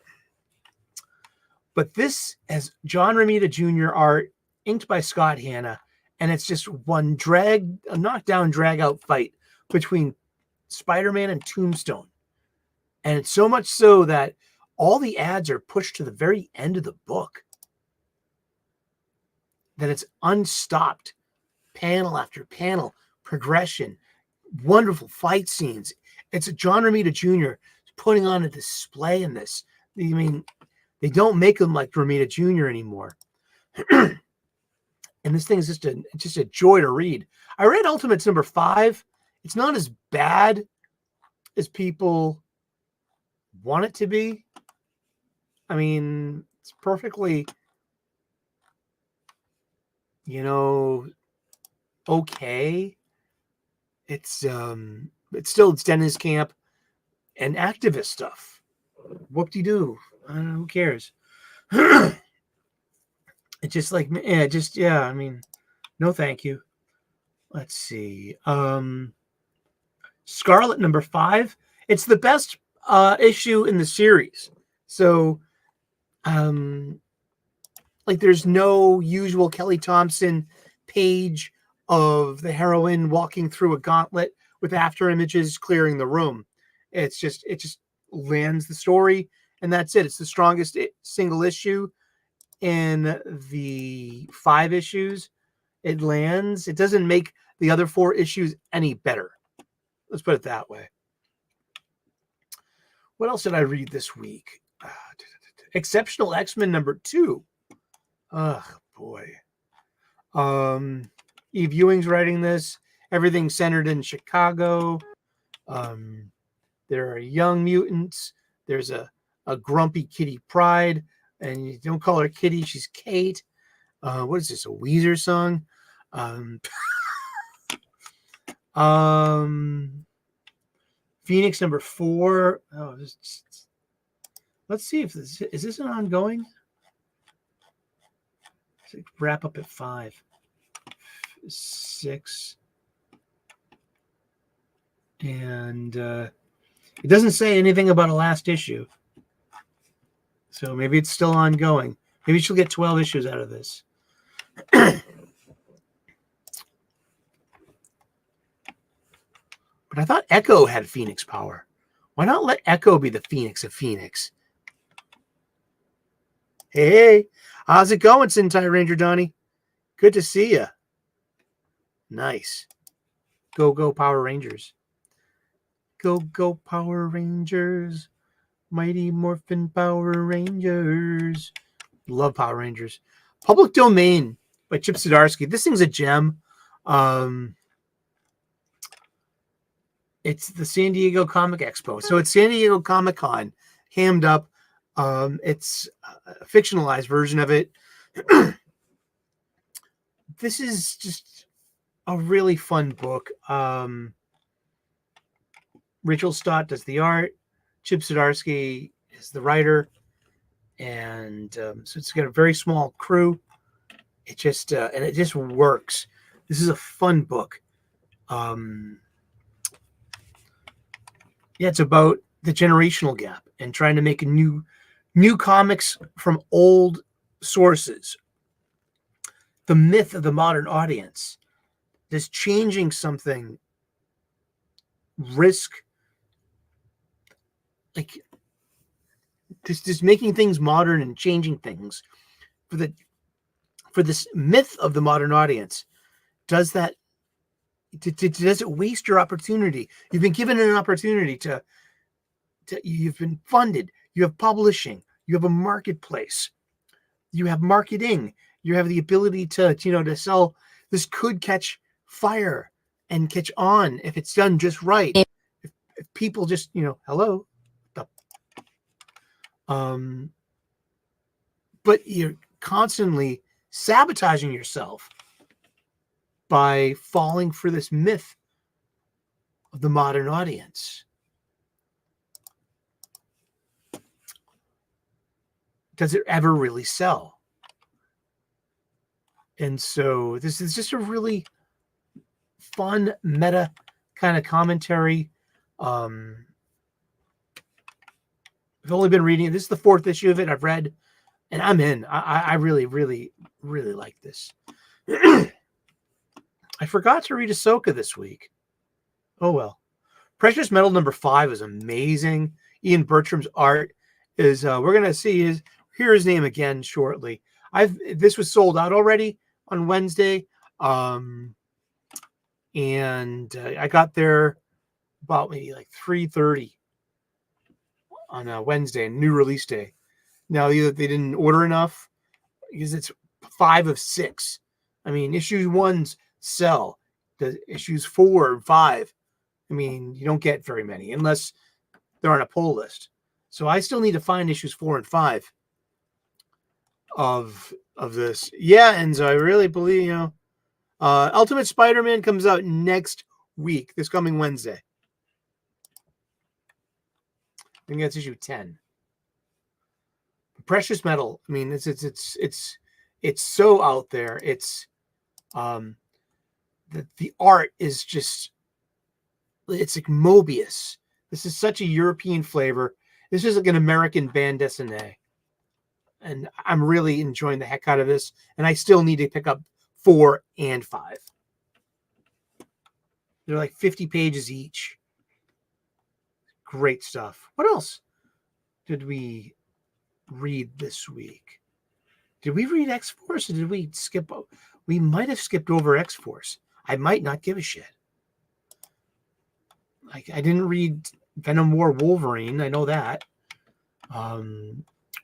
But this has John Romita Jr. art, inked by Scott Hanna, and it's just one a knockdown, drag out fight between Spider-Man and Tombstone. And it's so much so that all the ads are pushed to the very end of the book. That it's unstopped, panel after panel, progression, wonderful fight scenes. It's a John Romita Jr. putting on a display in this. I mean, they don't make them like Romita Jr. anymore. And this thing is just a joy to read. I read Ultimates number 5. It's not as bad as people want it to be. I mean, it's perfectly, okay. It's still Dennis Camp and activist stuff. Whoop-de-doo. I don't know, who cares? It's just like, I mean, no thank you. Let's see. Scarlet number 5. It's the best issue in the series. So, like, there's no usual Kelly Thompson page of the heroine walking through a gauntlet with after images clearing the room. It just lands the story, and that's it. It's the strongest single issue in the 5 issues. It lands. It doesn't make the other 4 issues any better. Let's put it that way. What else did I read this week? Exceptional X-Men number 2. Oh, boy. Eve Ewing's writing this. Everything's centered in Chicago. There are young mutants. There's a grumpy Kitty Pryde. And you don't call her Kitty, she's Kate. What is this, a Weezer song? Phoenix number 4. Oh, let's see if this is an ongoing. Let's wrap up at 5, 6, and it doesn't say anything about a last issue. So maybe it's still ongoing. Maybe she'll get 12 issues out of this. But I thought Echo had Phoenix power. Why not let Echo be the Phoenix of Phoenix? Hey, how's it going, Sentai Ranger Donnie? Good to see you. Nice. Go Power Rangers. Go Power Rangers. Mighty Morphin Power Rangers. Love Power Rangers. Public Domain by Chip Zdarsky. This thing's a gem. It's the San Diego Comic Expo. So it's San Diego Comic-Con hammed up. It's a fictionalized version of it. This is just a really fun book. Rachel Stott does the art. Chip Zdarsky is the writer, and so it's got a very small crew. It just and it just works. This is a fun book. It's about the generational gap and trying to make new comics from old sources. The myth of the modern audience. Does changing something risk? Like, just making things modern and changing things for this myth of the modern audience, does it waste your opportunity? You've been given an opportunity to you've been funded, you have publishing, you have a marketplace, you have marketing, you have the ability to sell. This could catch fire and catch on if it's done just right. If people just hello. But you're constantly sabotaging yourself by falling for this myth of the modern audience. Does it ever really sell? And so this is just a really fun meta kind of commentary. I've only been reading it. This is the 4th issue of it I've read, and I'm in. I really, really, really like this. I forgot to read Ahsoka this week. Oh, well. Precious Metal number 5 is amazing. Ian Bertram's art is, we're going to hear his name again shortly. This was sold out already on Wednesday. And and I got there about maybe like 3:30 on a Wednesday, new release day. Now, either they didn't order enough because it's 5 of 6. I mean, issue 1s sell. The issues 4 and 5, I mean, you don't get very many unless they're on a pull list. So I still need to find issues 4 and 5 of this. Yeah, and so I really believe, Ultimate Spider-Man comes out next week, this coming Wednesday. I think that's issue 10. Precious Metal. I mean, it's so out there. It's the art is just, it's like Mobius. This is such a European flavor. This is like an American bande dessinée. And I'm really enjoying the heck out of this. And I still need to pick up 4 and 5. They're like 50 pages each. Great stuff. What else did we read this week? Did we read X-Force or did we skip? We might have skipped over X-Force. I might not give a shit. Like, I didn't read Venom War Wolverine. I know that.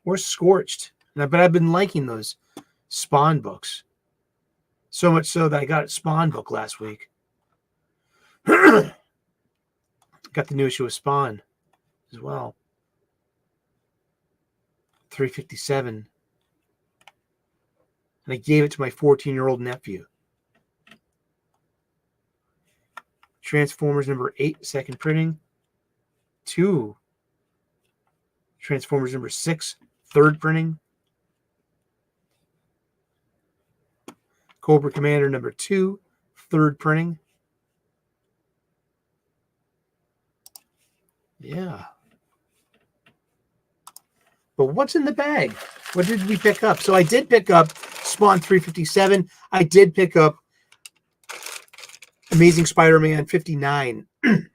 Or Scorched. But I've been liking those Spawn books. So much so that I got a Spawn book last week. Got the new issue of Spawn as well. 357. And I gave it to my 14-year-old nephew. Transformers number 8, second printing. 2. Transformers number 6, third printing. Cobra Commander number 2, third printing. Yeah. But what's in the bag? What did we pick up? So I did pick up Spawn 357. I did pick up Amazing Spider-Man 59. And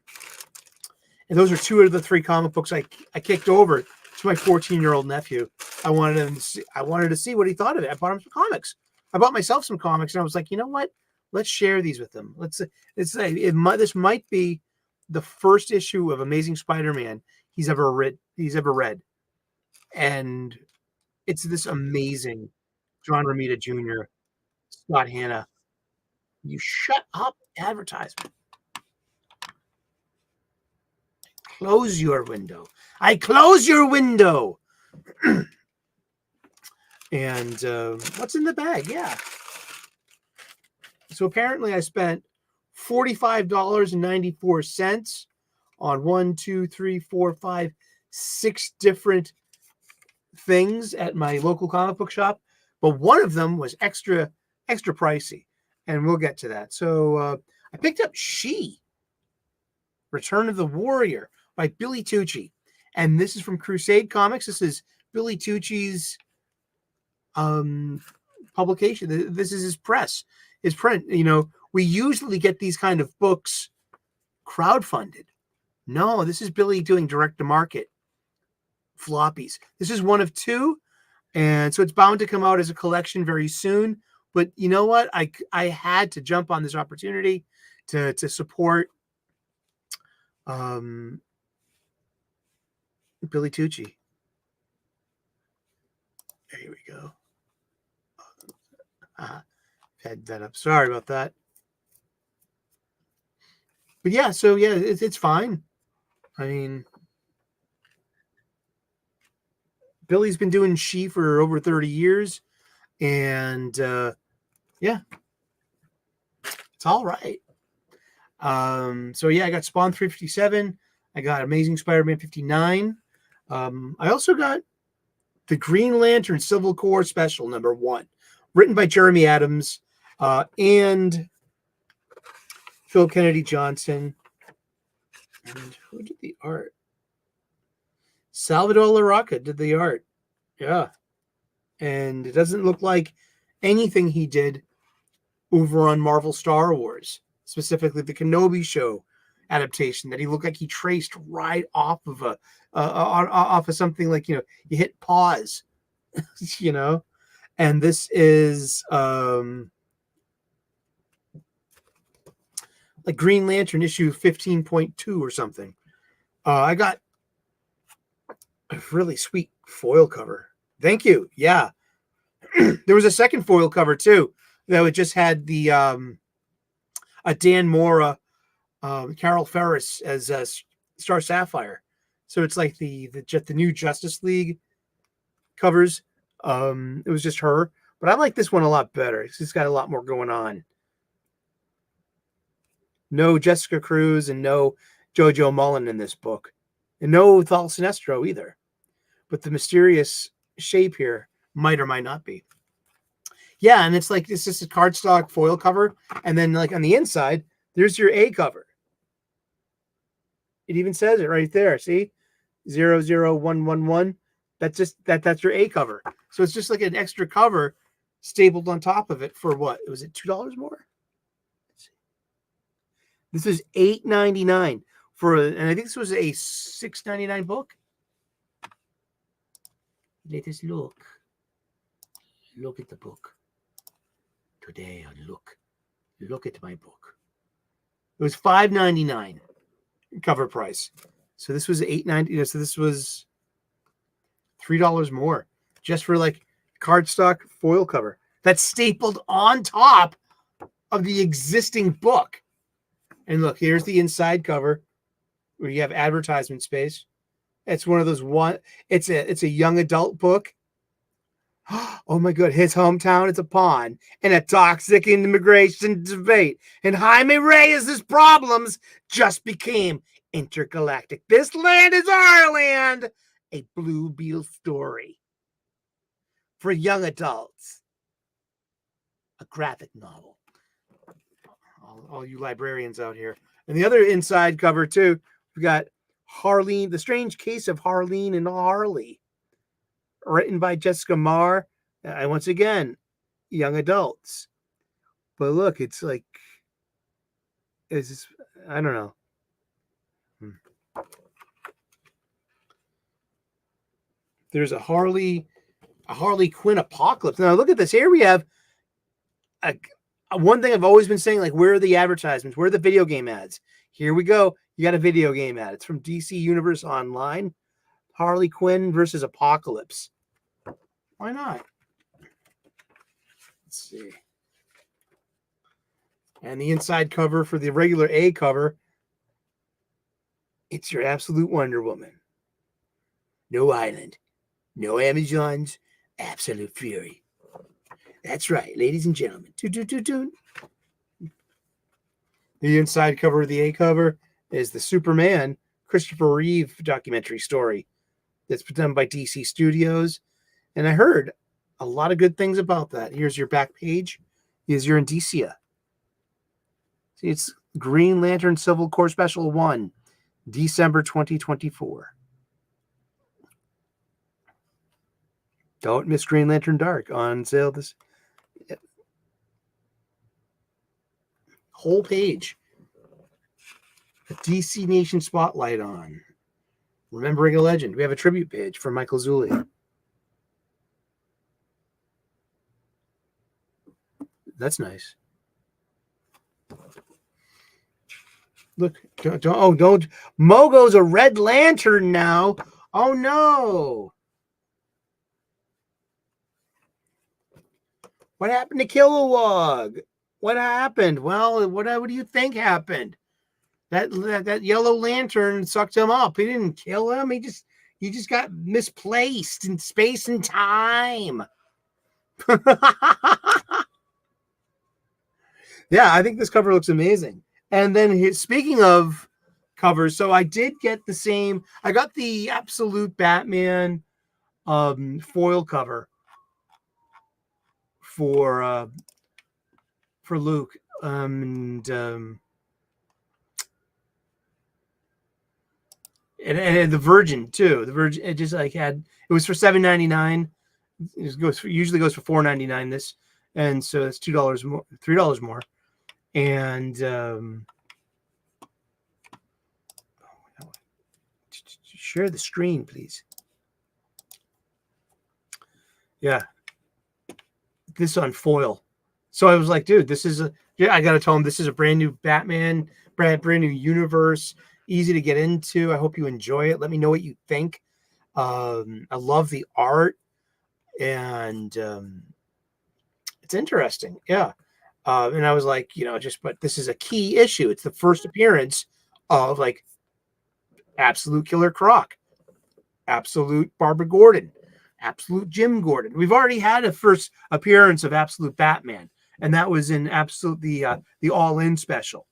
those are 2 of the 3 comic books I kicked over to my 14-year-old nephew. I wanted to see what he thought of it. I bought him some comics. I bought myself some comics, and I was like, you know what? Let's share these with them. This might be the first issue of Amazing Spider-Man he's ever read. And it's this amazing John Romita Jr., Scott Hanna. You shut up, advertisement. Close your window. I close your window. And what's in the bag? Yeah. So apparently I spent $45.94 on 1, 2, 3, 4, 5, 6 different things at my local comic book shop, but one of them was extra pricey, and we'll get to that. So I picked up She, Return of the Warrior by Billy Tucci, and this is from Crusade Comics. This is Billy Tucci's publication. This is his print. We usually get these kind of books crowdfunded. No, this is Billy doing direct to market floppies. This is one of 2, and so it's bound to come out as a collection very soon. But you know what? I had to jump on this opportunity to support Billy Tucci. There we go. Had that up. Sorry about that. But yeah, so yeah, it's fine. I mean, Billy's been doing She for over 30 years, and yeah, it's all right. So yeah, I got Spawn 357. I got Amazing Spider-Man 59. I also got the Green Lantern Civil War Special number 1, written by Jeremy Adams and Phil Kennedy Johnson. And who did the art? Salvador LaRocca did the art. Yeah. And it doesn't look like anything he did over on Marvel Star Wars, specifically the Kenobi show adaptation, that he looked like he traced right off of off of something like, you hit pause, and this is like Green Lantern issue 15.2 or something. I got a really sweet foil cover. Thank you. Yeah. There was a second foil cover too, though it just had the a Dan Mora, Carol Ferris as Star Sapphire. So it's like the new Justice League covers. It was just her, but I like this one a lot better. It's got a lot more going on. No Jessica Cruz and no Jojo Mullen in this book, and no Thal Sinestro either. But the mysterious shape here might or might not be. Yeah, and it's like it's just a cardstock foil cover, and then like on the inside, there's your A cover. It even says it right there. See, 00111. That's your A cover. So it's just like an extra cover stapled on top of it for what? Was it $2 more? This is $8.99 and I think this was a $6.99 book. Let us look. Look at the book. Today on look at my book. It was $5.99 cover price. So this was $8.90. So this was $3 more just for like cardstock foil cover that's stapled on top of the existing book. And look, here's the inside cover where you have advertisement space. It's one of those it's a young adult book. Oh my God, his hometown is a pawn in a toxic immigration debate. And Jaime Reyes' problems just became intergalactic. This land is our land. A Blue Beetle story for young adults. A graphic novel. All you librarians out here. And the other inside cover too, we got Harleen, The Strange Case of Harleen and Harley, written by Jessica Marr. And once again, young adults. But look, it's like, I don't know. There's a Harley Quinn apocalypse. Now look at this. Here we have one thing I've always been saying, like, where are the advertisements? Where are the video game ads? Here we go. You got a video game ad. It's from DC Universe Online. Harley Quinn versus Apocalypse. Why not? Let's see. And the inside cover for the regular A cover, it's your absolute Wonder Woman. No island. No Amazons. Absolute fury. That's right, ladies and gentlemen. The inside cover of the A cover is the Superman Christopher Reeve documentary story that's done by DC Studios. And I heard a lot of good things about that. Here's your back page. Here's your indicia. See, it's Green Lantern Civil Corps Special 1, December 2024. Don't miss Green Lantern Dark on sale this whole page. A DC Nation spotlight on Remembering a Legend. We have a tribute page for Michael Zulli. That's nice. Look, don't. Mogo's a Red Lantern now. Oh no. What happened to Kilowog? What happened? Well, what do you think happened? That Yellow Lantern sucked him up. He didn't kill him. He just got misplaced in space and time. Yeah, I think this cover looks amazing. And then speaking of covers, so I did get the same. I got the Absolute Batman foil cover for Luke, and the Virgin too. The Virgin, it just like it was for $7.99. It usually goes for $4.99. This, and so it's $2 more, $3 more, and share the screen, please. Yeah, this on foil. So I was like, dude, this is I got to tell him this is a brand new Batman, brand new universe, easy to get into. I hope you enjoy it. Let me know what you think. I love the art, and it's interesting. Yeah. And I was like, but this is a key issue. It's the first appearance of like Absolute Killer Croc, Absolute Barbara Gordon, Absolute Jim Gordon. We've already had a first appearance of Absolute Batman, and that was in Absolute the All In special,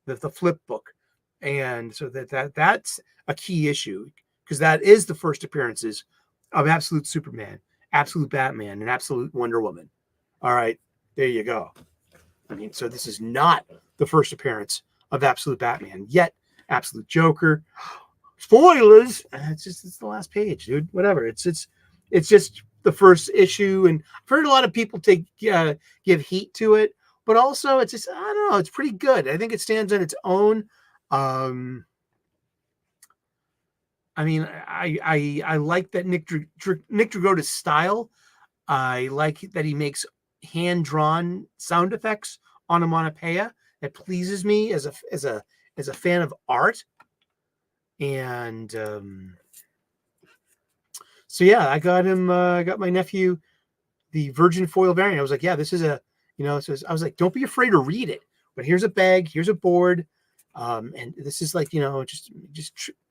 the flip book. And so that's a key issue, because that is the first appearances of Absolute Superman, Absolute Batman, and Absolute Wonder Woman. All right, there you go. I mean, so this is not the first appearance of Absolute Batman, yet Absolute Joker. Spoilers. It's the last page, dude. Whatever. It's just the first issue, and I've heard a lot of people give heat to it, but also it's just, I don't know, it's pretty good. I think it stands on its own. I mean, I like that Nick Dragotta's style. I like that he makes hand-drawn sound effects onomatopoeia. That pleases me as a fan of art. And so yeah, I got him. I got my nephew the Virgin Foil variant. I was like, yeah, this is a, so I was like, don't be afraid to read it. But here's a bag, here's a board, and this is like, just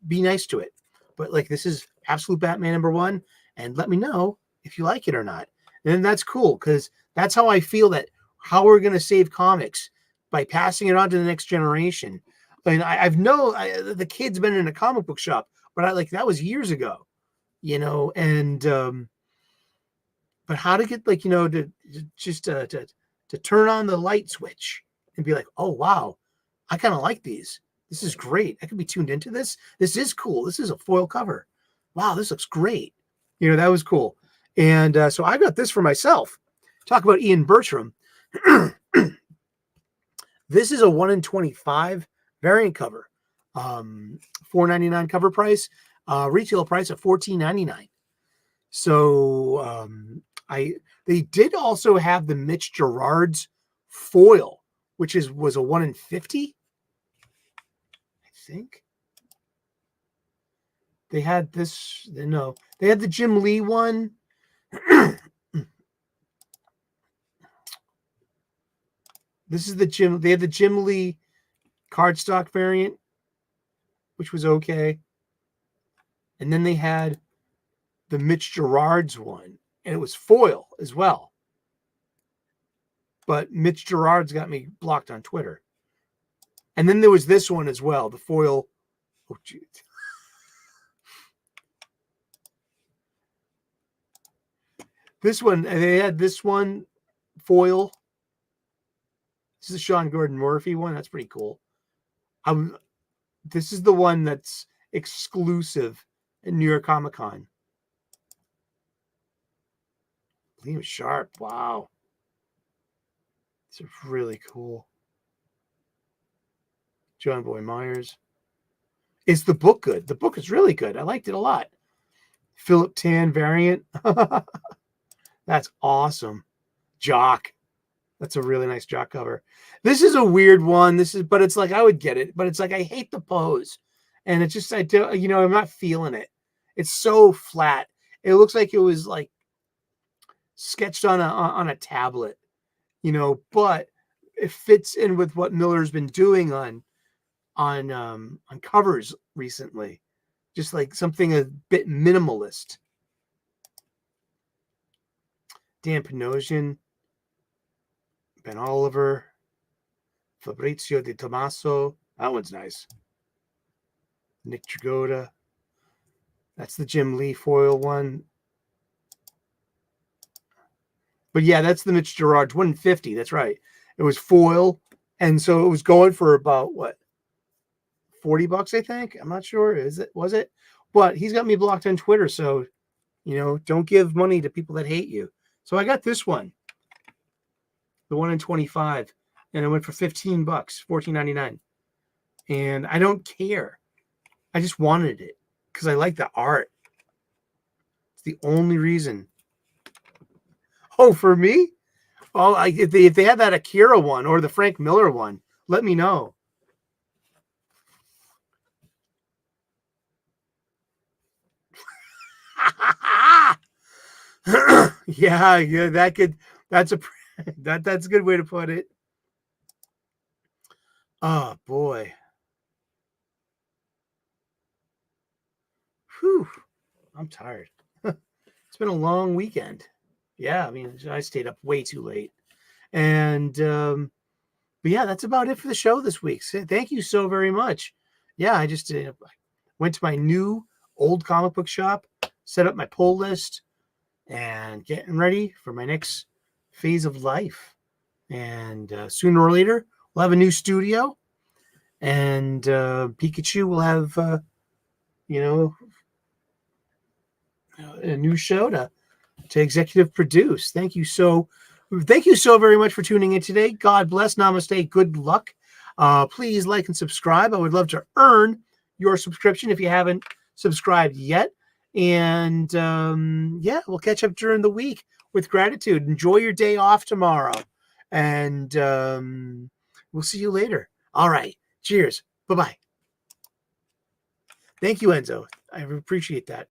be nice to it. But like, this is Absolute Batman #1, and let me know if you like it or not. And that's cool, because that's how I feel that how we're going to save comics, by passing it on to the next generation. I mean, the kid's been in a comic book shop, but that was years ago, and but how to get to turn on the light switch and be like, oh wow, I kind of like these. This is great. I could be tuned into this. This is cool. This is a foil cover. Wow, this looks great. That was cool. And so I got this for myself. Talk about Ian Bertram. This is a 1 in 25 variant cover. $4.99 cover price. Retail price of $14.99. So they did also have the Mitch Gerard's foil, which was a 1 in 50. I think they had this. No, they had the Jim Lee one. This is they had the Jim Lee cardstock variant, which was okay. And then they had the Mitch Gerard's one, and it was foil as well. But Mitch Gerard's got me blocked on Twitter. And then there was this one as well, the foil. Oh, geez. This one, they had this one foil. This is a Sean Gordon Murphy one. That's pretty cool. This is the one that's exclusive at New York Comic Con. Liam Sharp. Wow. This is really cool. John Boy Myers. Is the book good? The book is really good. I liked it a lot. Philip Tan variant. That's awesome. Jock. That's a really nice Jock cover. This is a weird one. But it's like, I would get it, but it's like, I hate the pose. And it's just, I'm not feeling it. It's so flat. It looks like it was like sketched on a tablet, but it fits in with what Miller's been doing on covers recently. Just like something a bit minimalist. Dan Panosian, Ben Oliver, Fabrizio Di Tommaso. That one's nice. Nick Dragotta. That's the Jim Lee foil one. But yeah, that's the Mitch Gerard's 1 in 50. That's right. It was foil. And so it was going for about what? $40, I think. I'm not sure. Was it? But he's got me blocked on Twitter. So, don't give money to people that hate you. So I got this one. The 1 in 25. And it went for $15, $14.99. And I don't care. I just wanted it because I like the art. It's the only reason. Oh, for me? Oh, if they had that Akira one or the Frank Miller one, let me know. yeah, that's a good way to put it. Oh boy. Whew. I'm tired. It's been a long weekend. Yeah, I mean, I stayed up way too late. And but yeah, that's about it for the show this week. So thank you so very much. Yeah, I just went to my new old comic book shop, set up my pull list, and getting ready for my next phase of life. And sooner or later, we'll have a new studio, and Pikachu will have, a new show to executive produce. Thank you so very much for tuning in today. God bless. Namaste. Good luck. Please like and subscribe. I would love to earn your subscription if you haven't subscribed yet. And yeah, we'll catch up during the week with gratitude. Enjoy your day off tomorrow. And we'll see you later. All right. Cheers. Bye-bye. Thank you, Enzo. I appreciate that.